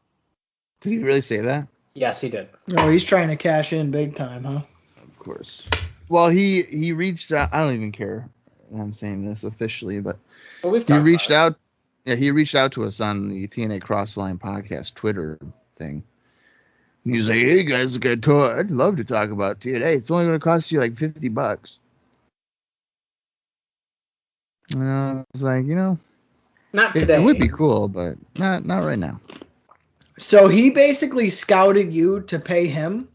Did he really say that? Yes, he did. No, he's trying to cash in big time, huh? Of course. Well, he reached out. I don't even care I'm saying this officially, but he reached out. Yeah, he reached out to us on the TNA Crossline podcast Twitter thing. And he's like, "Hey guys, I'd love to talk about TNA. It's only going to cost you like $50." And I was like, not today. It would be cool, but not right now. So he basically scouted you to pay him?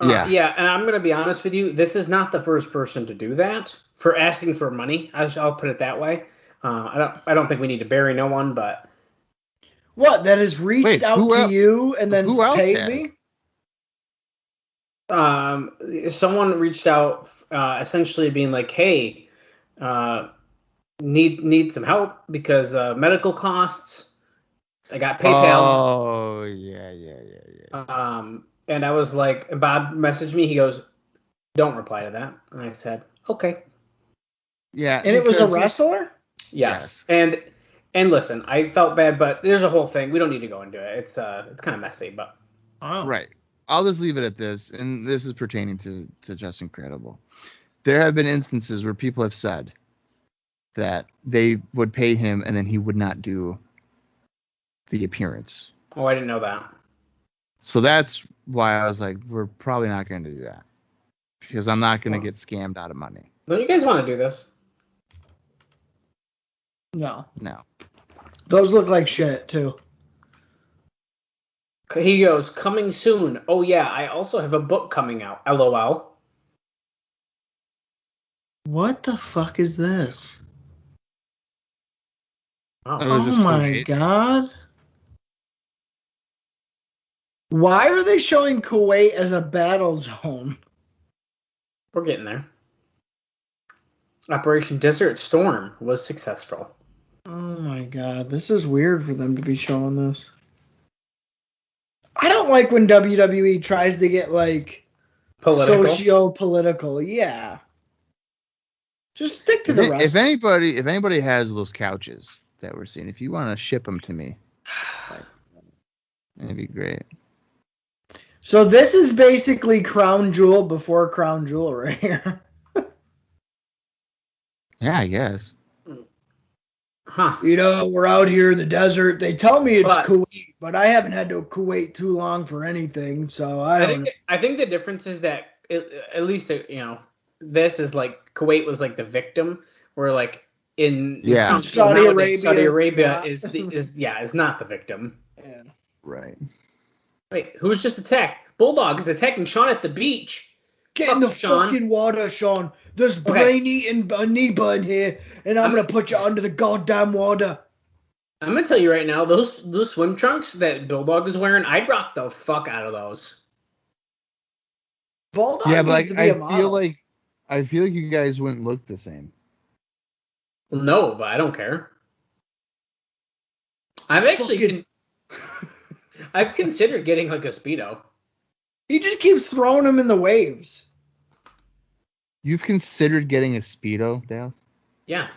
Yeah, and I'm going to be honest with you. This is not the first person to do that for asking for money. I'll put it that way. I don't think we need to bury no one, but what, that has reached out to you and then paid me? Someone reached out, essentially being like, "Hey, need some help because medical costs." I got PayPal. Oh, yeah. And I was like, Bob messaged me. He goes, "Don't reply to that." And I said, "Okay." Yeah. And it was a wrestler? Yes. And listen, I felt bad, but there's a whole thing. We don't need to go into it. It's kind of messy, but. Oh. Right. I'll just leave it at this, and this is pertaining to Just Incredible. There have been instances where people have said that they would pay him and then he would not do the appearance. Oh, I didn't know that. So that's why I was like, we're probably not going to do that. Because I'm not going to get scammed out of money. Don't you guys want to do this? No. Those look like shit, too. He goes, "Coming soon. Oh, yeah, I also have a book coming out. LOL." What the fuck is this? Oh my God. Why are they showing Kuwait as a battle zone? We're getting there. Operation Desert Storm was successful. Oh my God, this is weird for them to be showing this. I don't like when WWE tries to get like socio-political. Yeah. Just stick to the rest. If anybody has those couches that we're seeing, if you want to ship them to me, that'd be great. So this is basically Crown Jewel before Crown Jewel right here. Yeah, I guess. Huh. You know, we're out here in the desert. They tell me it's Kuwait, but I haven't had to Kuwait too long for anything, so I think the difference is that at least this is like Kuwait was like the victim, where like in Saudi Arabia is not the victim. Yeah. Right. Wait, who's just attacked? Bulldog is attacking Shawn at the beach. Get in the fucking water, Shawn. There's brain-eating amoeba in here, and I'm going to put you under the goddamn water. I'm going to tell you right now, those swim trunks that Bulldog is wearing, I'd rock the fuck out of those. Bulldog yeah, but I feel like you guys wouldn't look the same. Well, no, but I don't care. I've considered getting like a Speedo. He just keeps throwing them in the waves. You've considered getting a Speedo, Dallas? Yeah.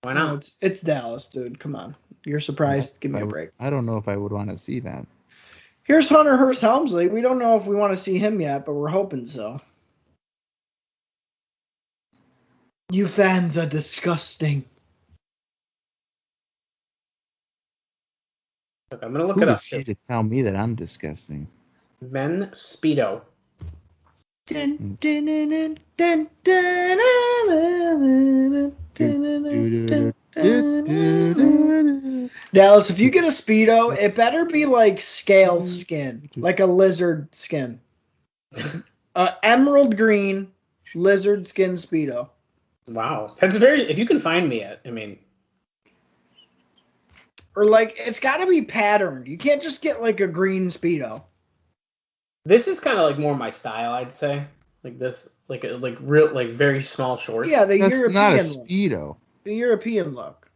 Why not? No, it's Dallas, dude. Come on. You're surprised. Give me a break. I don't know if I would want to see that. Here's Hunter Hearst Helmsley. We don't know if we want to see him yet, but we're hoping so. You fans are disgusting. Look, I'm going to look it up. Who is he to tell me that I'm disgusting? Men Speedo. Dallas, if you get a Speedo, it better be like scale skin, like a lizard skin. Emerald green lizard skin Speedo. Wow. That's if you can find me it, I mean. Or like, it's got to be patterned. You can't just get like a green Speedo. This is kind of like more my style, I'd say. Like this, like real, like very small shorts. Yeah, That's European not a look. Speedo. The European look.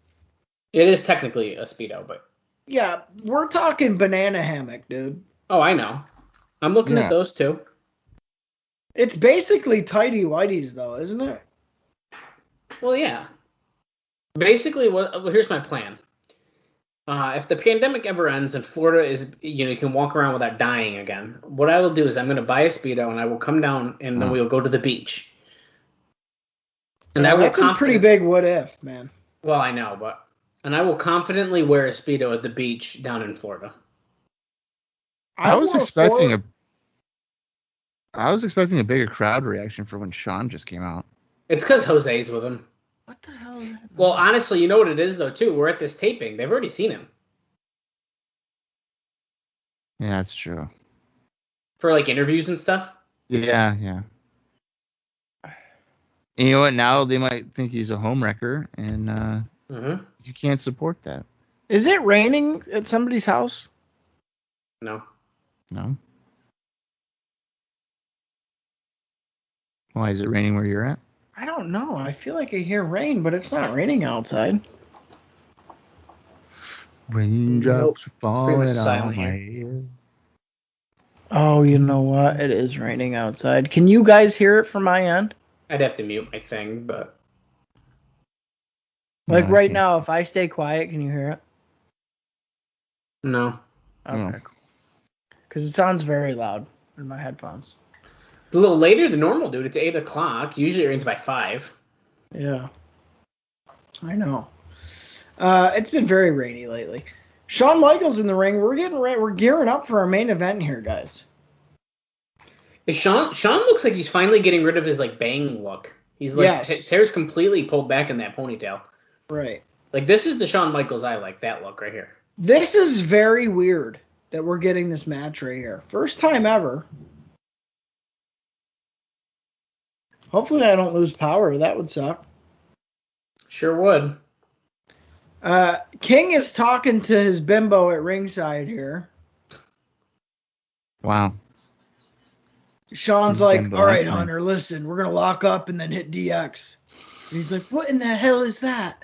It is technically a Speedo, but. Yeah, we're talking banana hammock, dude. Oh, I know. I'm looking at those too. It's basically tighty whities, though, isn't it? Well, yeah. Basically, here's my plan. If the pandemic ever ends and Florida is, you can walk around without dying again, what I will do is I'm going to buy a Speedo and I will come down and then we'll go to the beach. And that's a pretty big what if, man. Well, I know, and I will confidently wear a Speedo at the beach down in Florida. I was expecting a bigger crowd reaction for when Shawn just came out. It's because Jose's with him. What the hell is that? Well, honestly, you know what it is, though, too? We're at this taping. They've already seen him. Yeah, that's true. For, like, interviews and stuff? Yeah. And you know what? Now they might think he's a homewrecker, and you can't support that. Is it raining at somebody's house? No. Why is it raining where you're at? I don't know. I feel like I hear rain, but it's not raining outside. Raindrops are falling on my head. Oh, you know what? It is raining outside. Can you guys hear it from my end? I'd have to mute my thing, but... Like right now, if I stay quiet, can you hear it? No. Okay, cool. Because it sounds very loud in my headphones. It's a little later than normal, dude. It's 8 o'clock. Usually it rains by 5. Yeah. I know. It's been very rainy lately. Shawn Michaels in the ring. We're gearing up for our main event here, guys. Shawn looks like he's finally getting rid of his like bang look. He's like his hair's completely pulled back in that ponytail. Right. Like this is the Shawn Michaels I like, that look right here. This is very weird that we're getting this match right here. First time ever. Hopefully I don't lose power. That would suck. Sure would. King is talking to his bimbo at ringside here. Wow. Sean's like, all right, Hunter, listen, we're going to lock up and then hit DX. And he's like, what in the hell is that?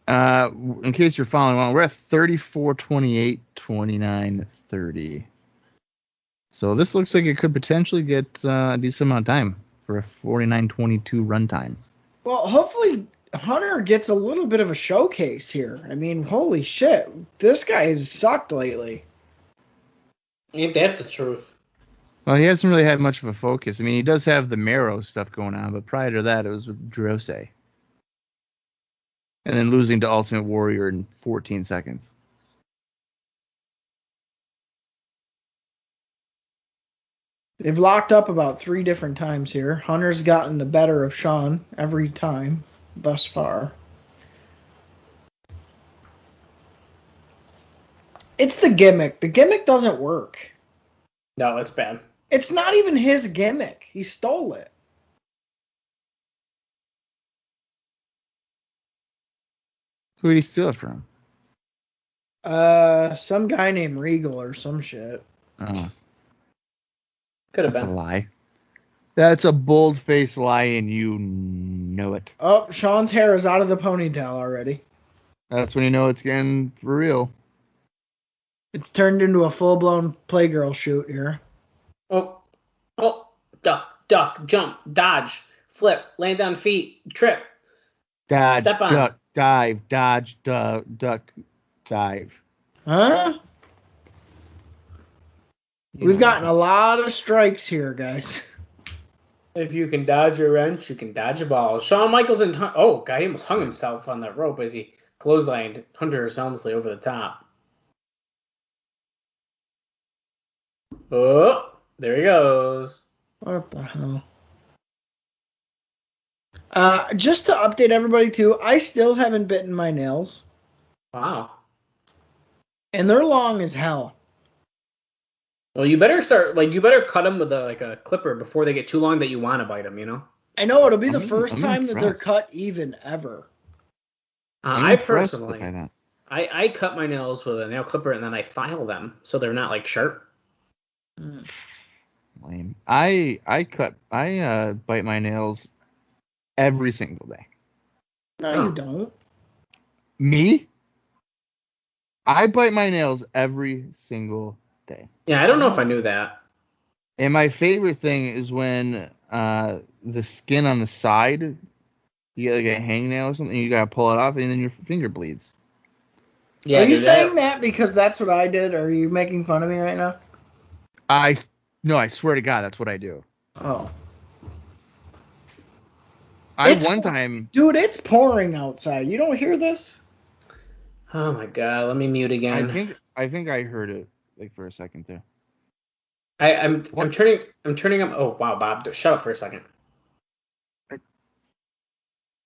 In case you're following along, we're at 34-28, 29-30. So this looks like it could potentially get a decent amount of time for a 49-22 runtime. Well, hopefully Hunter gets a little bit of a showcase here. I mean, holy shit, this guy has sucked lately. Ain't that the truth? Well, he hasn't really had much of a focus. I mean, he does have the Marrow stuff going on, but prior to that, it was with Droese. And then losing to Ultimate Warrior in 14 seconds. They've locked up about 3 different times here. Hunter's gotten the better of Shawn every time thus far. It's the gimmick. The gimmick doesn't work. No, it's bad. It's not even his gimmick. He stole it. Who did he steal it from? Some guy named Regal or some shit. Oh. Could have That's been. a lie. That's a bold-faced lie, and you know it. Oh, Shawn's hair is out of the ponytail already. That's when you know it's getting for real. It's turned into a full-blown Playgirl shoot here. Oh, duck, jump, dodge, flip, land on feet, trip. Dodge, Step on. duck, dive, dodge, duck, dive. Huh? We've gotten a lot of strikes here, guys. If you can dodge a wrench, you can dodge a ball. Shawn Michaels and guy almost hung himself on that rope as he clotheslined Hunter Hearst Helmsley over the top. Oh, there he goes. What the hell? Just to update everybody too, I still haven't bitten my nails, Wow. and they're long as hell. Well, you better cut them with a clipper before they get too long that you want to bite them, you know? I know it'll be the I'm first time that they're impressed. cut even ever. I'm I impressed personally, by that. I cut my nails with a nail clipper and then I file them so they're not like sharp. Lame. I bite my nails every single day. No, Oh. you don't. Me? I bite my nails every single day. Yeah, I don't know if I knew that. And my favorite thing is when the skin on the side, you get like a hangnail or something, you gotta pull it off, and then your finger bleeds. Yeah, Are you dude, saying that because that's what I did? Or are you making fun of me right now? No, I swear to God, that's what I do. Oh. One time, Dude, it's pouring outside. You don't hear this? Oh my god, let me mute again. I think I heard it like for a second there. I'm turning up. Oh wow, Bob, shut up for a second.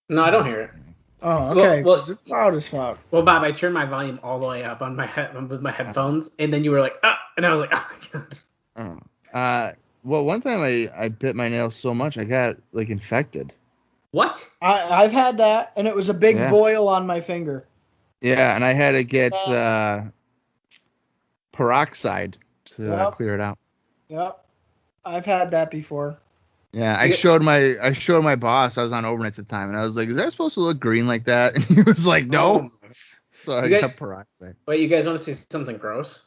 No, I don't hear it. Oh, Well- okay. well- 'Cause it's loud as fuck. Well, Bob, I turned my volume all the way up on with my headphones, and then you were like, and I was like, oh my god. Oh. Well, one time I bit my nails so much I got like infected. What? I've had that, and it was a big Yeah. boil on my finger. Yeah, and I had to get Yes. peroxide to Yep. clear it out. Yep. I've had that before. Yeah, I You- showed my boss. I was on overnights at the time, and I was like, "Is that supposed to look green like that?" And he was like, "No." Oh. So I You got- got peroxide. Wait, you guys want to see something gross?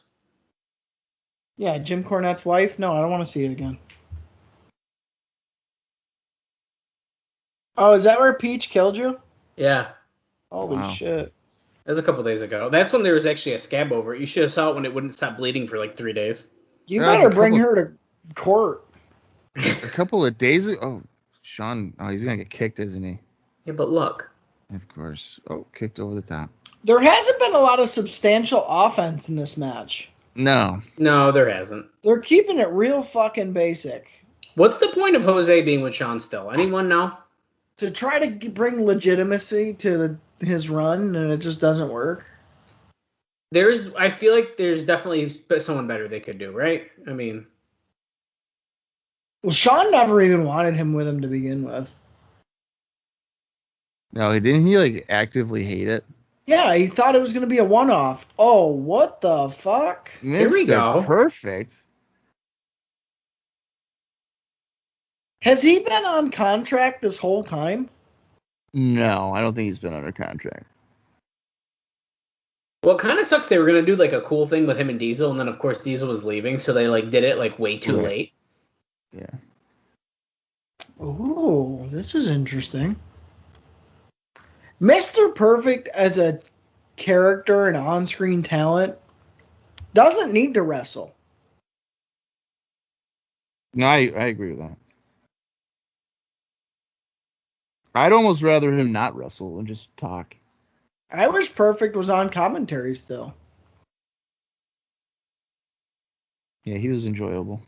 Yeah, Jim Cornette's wife? No, I don't want to see it again. Oh, is that where Peach killed you? Yeah, Holy Wow. shit. that was a couple days ago. That's when there was actually a scab over it. You should have saw it when it wouldn't stop bleeding for like 3 days. You That was better a bring couple- her to court. A couple of days ago. Oh, Shawn. Oh, he's gonna get kicked, isn't he? Yeah, but look. Of course. Oh, kicked over the top. There hasn't been a lot of substantial offense in this match. No. No, there hasn't. They're keeping it real fucking basic. What's the point of Jose being with Shawn still? Anyone know? To try to bring legitimacy to his run, and it just doesn't work. I feel like there's definitely someone better they could do, right? I mean, Well, Shawn never even wanted him with him to begin with. No, didn't he like actively hate it? Yeah, he thought it was going to be a one-off. Oh, what the fuck? Here we Mr. go. Perfect. Has he been on contract this whole time? No, I don't think he's been under contract. Well, it kind of sucks. They were gonna do like a cool thing with him and Diesel, and then of course Diesel was leaving, so they like did it like way too late. Yeah. Oh, this is interesting. Mr. Perfect as a character and on-screen talent doesn't need to wrestle. No, I agree with that. I'd almost rather him not wrestle and just talk. I wish Perfect was on commentary still. Yeah, he was enjoyable.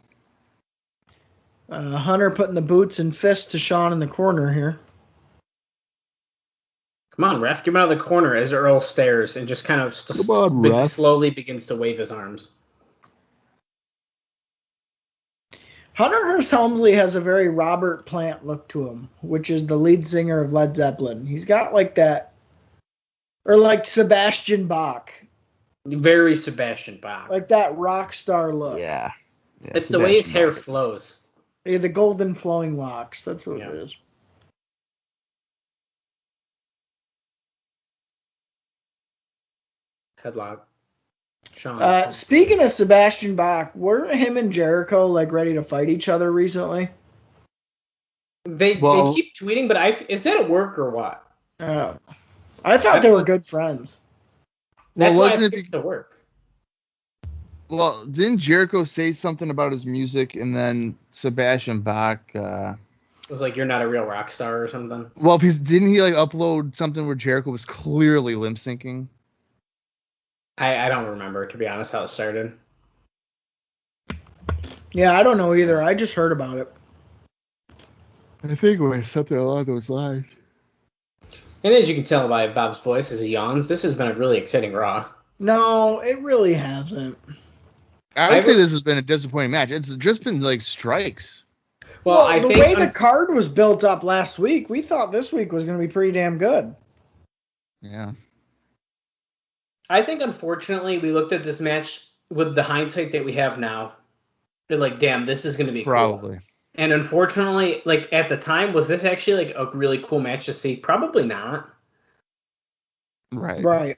Hunter putting the boots and fists to Shawn in the corner here. Come on, ref, get him out of the corner as Earl stares and just kind of slowly begins to wave his arms. Hunter Hearst Helmsley has a very Robert Plant look to him, which is the lead singer of Led Zeppelin. He's got like that, or like Sebastian Bach. Very Sebastian Bach. Like that rock star look. Yeah. It's the way his hair flows. Yeah, the golden flowing locks. That's what it is. Headlock. Shawn. Speaking of Sebastian Bach, weren't him and Jericho like ready to fight each other recently? They keep tweeting, but is that a work or what? I thought they were good friends. That's why I think the work. Well, didn't Jericho say something about his music, and then Sebastian Bach was like, "You're not a real rock star" or something? Well, because didn't he like upload something where Jericho was clearly lip syncing? I don't remember, to be honest, how it started. Yeah, I don't know either. I just heard about it. I think it was something along those lines. And as you can tell by Bob's voice as he yawns, this has been a really exciting Raw. No, it really hasn't. I would say this has been a disappointing match. It's just been like strikes. Well, the way the card was built up last week, we thought this week was going to be pretty damn good. Yeah. I think, unfortunately, we looked at this match with the hindsight that we have now. They're like, damn, this is going to be probably cool. And unfortunately, like at the time, was this actually like a really cool match to see? Probably not. Right.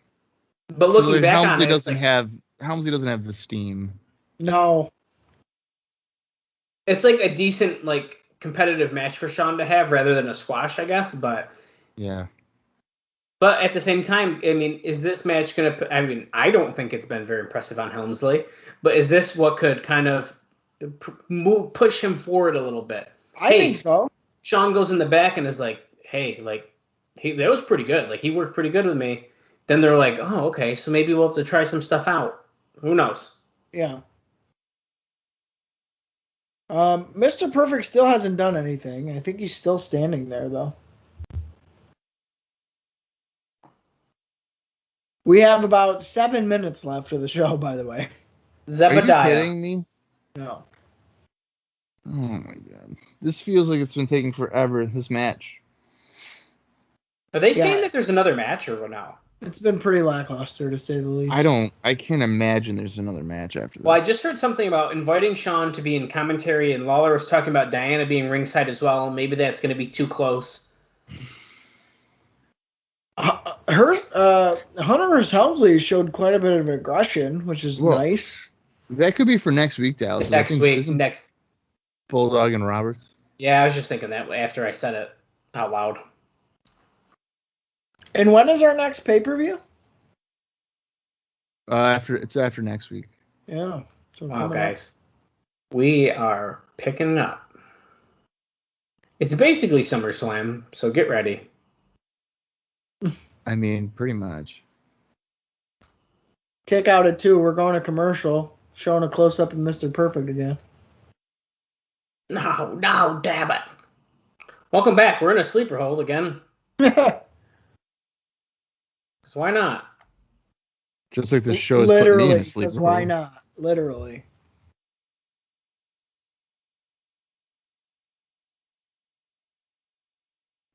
But looking back on it, Helmsley doesn't have the steam. No. It's like a decent like competitive match for Shawn to have rather than a squash, I guess. But yeah. But at the same time, I mean, is this match going to... I mean, I don't think it's been very impressive on Helmsley, but is this what could kind of push him forward a little bit? I think so. Shawn goes in the back and is like, hey, like, that was pretty good. Like, he worked pretty good with me. Then they're like, oh, okay, so maybe we'll have to try some stuff out. Who knows? Yeah. Mr. Perfect still hasn't done anything. I think he's still standing there, though. We have about 7 minutes left of the show, by the way. Zebediah. Are you kidding me? No. Oh my god. This feels like it's been taking forever, this match. Are they saying that there's another match or what now? It's been pretty lackluster, to say the least. I can't imagine there's another match after that. Well, I just heard something about inviting Shawn to be in commentary, and Lawler was talking about Diana being ringside as well. Maybe that's going to be too close. Hunter Hearst Helmsley showed quite a bit of aggression, which is nice. That could be for next week, Dallas. Next. Bulldog and Roberts. Yeah, I was just thinking that after I said it out loud. And when is our next pay-per-view? It's after next week. Yeah. Wow, guys. We are picking up. It's basically SummerSlam, so get ready. I mean, pretty much. Kick out at 2. We're going to commercial. Showing a close-up of Mr. Perfect again. No, damn it. Welcome back. We're in a sleeper hold again. So why not? Just like the show is putting me in a sleeper hold. Why not? Literally.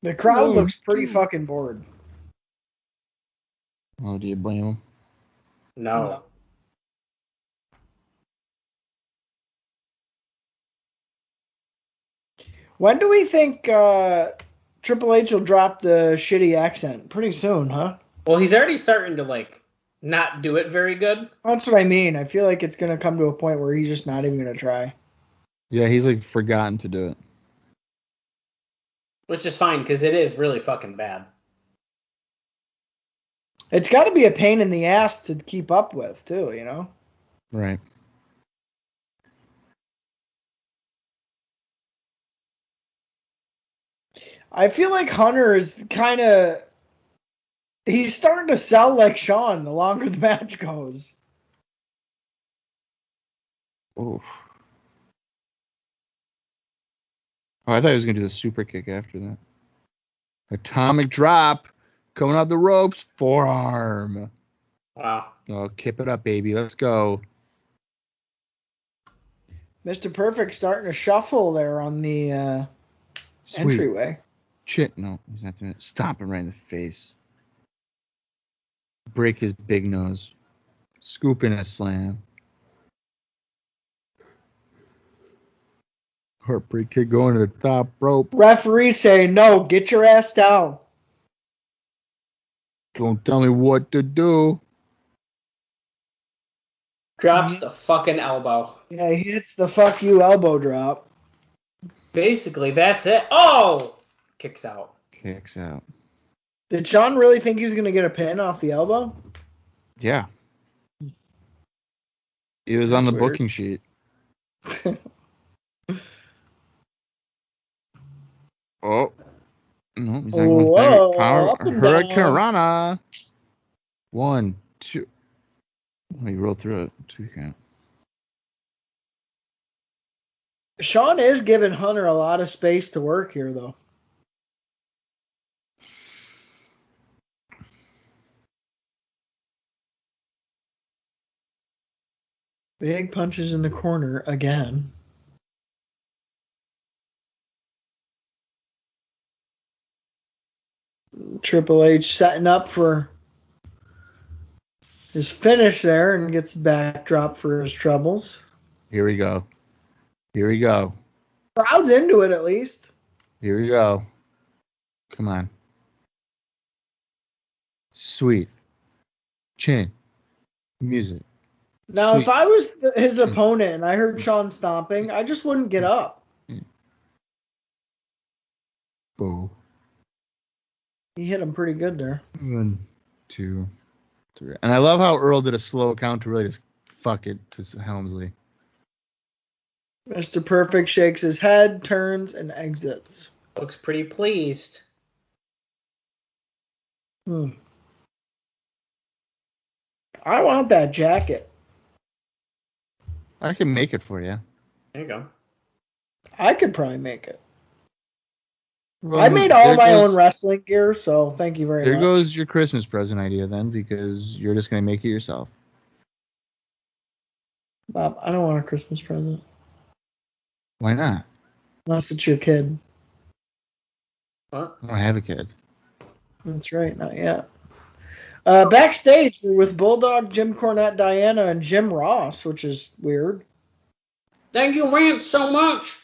The crowd looks pretty fucking bored. Oh, do you blame them? No. When do we think Triple H will drop the shitty accent? Pretty soon, huh? Well, he's already starting to, like, not do it very good. That's what I mean. I feel like it's going to come to a point where he's just not even going to try. Yeah, he's like forgotten to do it. Which is fine, because it is really fucking bad. It's got to be a pain in the ass to keep up with, too, you know? Right. I feel like Hunter is kind of... He's starting to sell like Shawn the longer the match goes. Oof. Oh, I thought he was going to do the super kick after that. Atomic drop. Coming out the ropes. Forearm. Wow. Oh, kip it up, baby. Let's go. Mr. Perfect starting to shuffle there on the entryway. No, he's not doing it. Stomp him right in the face. Break his big nose. Scoop in a slam. Heartbreak kick going to the top rope. Referee saying, no, get your ass down. Don't tell me what to do. Drops the fucking elbow. Yeah, he hits the fuck you elbow drop. Basically, that's it. Oh! Kicks out. Kicks out. Did Shawn really think he was going to get a pin off the elbow? Yeah. It was on the booking sheet. Oh. No, he's not going back. Power. Hurricane Rana. 1, 2. Oh, he rolled through it. 2 count. Shawn is giving Hunter a lot of space to work here, though. Big punches in the corner again. Triple H setting up for his finish there and gets backdrop for his troubles. Here we go. Here we go. Crowd's into it at least. Here we go. Come on. Sweet. Chin. Music. Now, Sweet. if I was his opponent and I heard Shawn stomping, I just wouldn't get up. Boo. He hit him pretty good there. 1, 2, 3. And I love how Earl did a slow count to really just fuck it to Helmsley. Mr. Perfect shakes his head, turns, and exits. Looks pretty pleased. I want that jacket. I can make it for you. There you go. I could probably make it. Well, I made all my own wrestling gear, so thank you very much. There goes your Christmas present idea then, because you're just going to make it yourself. Bob, I don't want a Christmas present. Why not? Unless it's your kid. What? I don't have a kid. That's right, not yet. Backstage, we're with Bulldog, Jim Cornette, Diana, and Jim Ross, which is weird. Thank you, Rance, so much.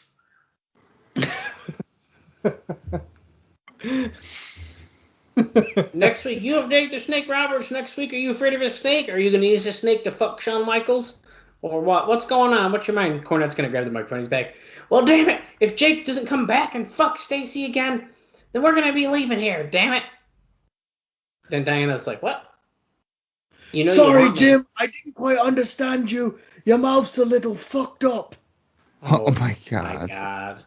Next week, you have dated the Snake Roberts. Next week, are you afraid of a snake? Are you going to use the snake to fuck Shawn Michaels? Or what? What's going on? What's your mind? Cornette's going to grab the microphone. He's back. Well, damn it. If Jake doesn't come back and fuck Stacy again, then we're going to be leaving here. Damn it. Then Diana's like, what? You know, sorry, Jim. I didn't quite understand you. Your mouth's a little fucked up. Oh my God. My God.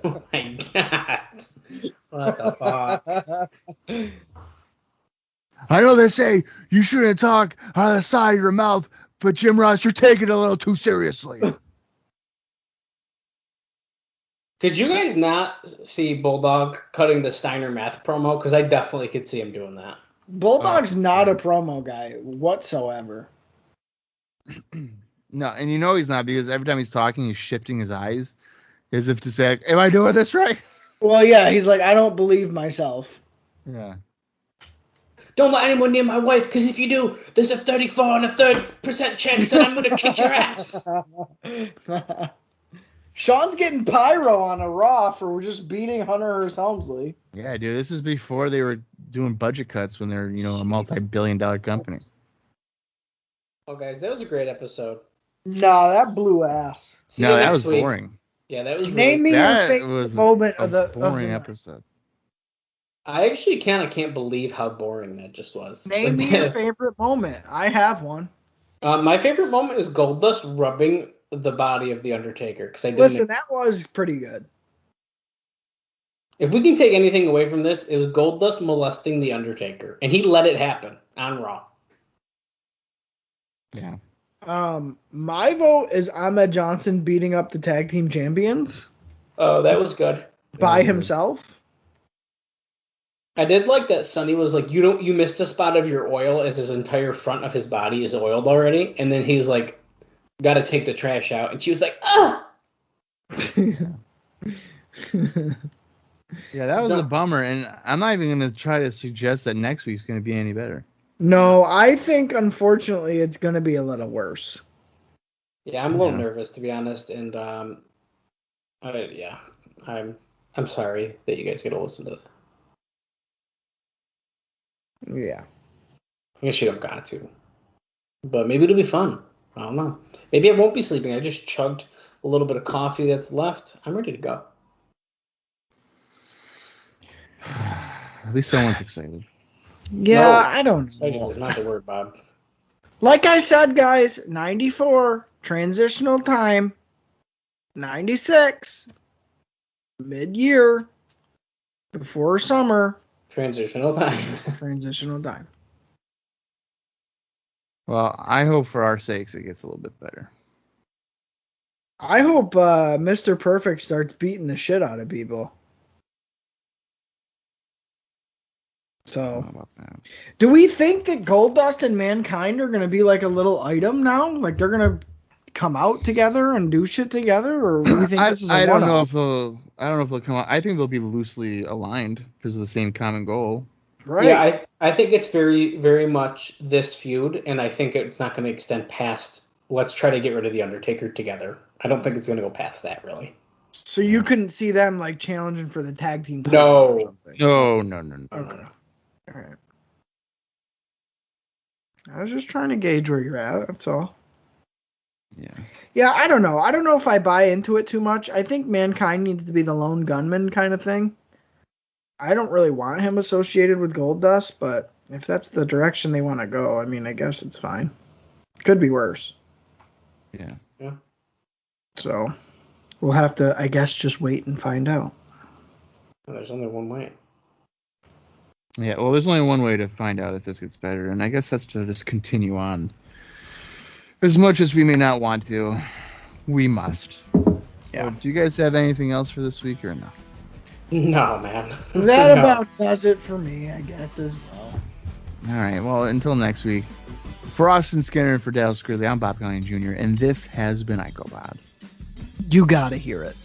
Oh my God. What the fuck? I know they say you shouldn't talk out of the side of your mouth, but Jim Ross, you're taking it a little too seriously. Could you guys not see Bulldog cutting the Steiner Math promo? Because I definitely could see him doing that. Bulldog's not a promo guy whatsoever. No, and you know he's not, because every time he's talking, he's shifting his eyes as if to say, am I doing this right? Well, yeah, he's like, I don't believe myself. Yeah. Don't let anyone near my wife, because if you do, there's a 34% chance that I'm going to kick your ass. Shawn's getting pyro on a Raw for just beating Hunter Hearst Helmsley. Yeah, dude, this is before they were doing budget cuts when they're, a multi-billion-dollar company. Well, guys, that was a great episode. No, that blew ass. See you No, that next was week. boring. Yeah, that was Name me your That favorite was moment a of the boring night. episode. I actually kind of can't believe how boring that just was. Name me your favorite moment. I have one. My favorite moment is Goldust rubbing the body of the Undertaker because I didn't. Listen, that was pretty good. If we can take anything away from this, it was Goldust molesting the Undertaker, and he let it happen on Raw. Yeah. My vote is Ahmed Johnson beating up the tag team champions Oh, that was good. by himself. I did like that Sonny was like, you missed a spot of your oil as his entire front of his body is oiled already. And then he's like, got to take the trash out. And she was like, ah! Yeah, that was a bummer. And I'm not even going to try to suggest that next week's going to be any better. No, I think, unfortunately, it's going to be a little worse. Yeah, I'm a little nervous, to be honest. And, I'm sorry that you guys get to listen to that. Yeah. I guess you don't got to. But maybe it'll be fun. I don't know. Maybe I won't be sleeping. I just chugged a little bit of coffee that's left. I'm ready to go. At least someone's excited. Yeah, No, I don't excited know. is not the word, Bob. Like I said, guys, 94, transitional time. 96, mid-year, before summer. Transitional time. Transitional time. Well, I hope for our sakes it gets a little bit better. I hope Mr. Perfect starts beating the shit out of people. So, do we think that Goldust and Mankind are going to be like a little item now? Like they're going to come out together and do shit together, or do we think this is a I don't know one-off? if they'll come out. I think they'll be loosely aligned because of the same common goal. Right. Yeah, I think it's very, very much this feud, and I think it's not going to extend past, let's try to get rid of the Undertaker together. I don't think it's going to go past that, really. So you couldn't see them like challenging for the tag team title or something? No. Okay. All right. I was just trying to gauge where you're at. That's all. Yeah. Yeah, I don't know. I don't know if I buy into it too much. I think Mankind needs to be the lone gunman kind of thing. I don't really want him associated with Goldust, but if that's the direction they want to go, I mean, I guess it's fine. Could be worse. Yeah. So we'll have to, I guess, just wait and find out. There's only one way. Yeah, well, there's only one way to find out if this gets better, and I guess that's to just continue on. As much as we may not want to, we must. Yeah. So, do you guys have anything else for this week or no? No, man. That No. about does it for me, I guess, as well. All right, well, until next week, for Austin Skinner and for Dale Scridley, I'm Bob Conley Jr., and this has been IcoPod. You gotta hear it.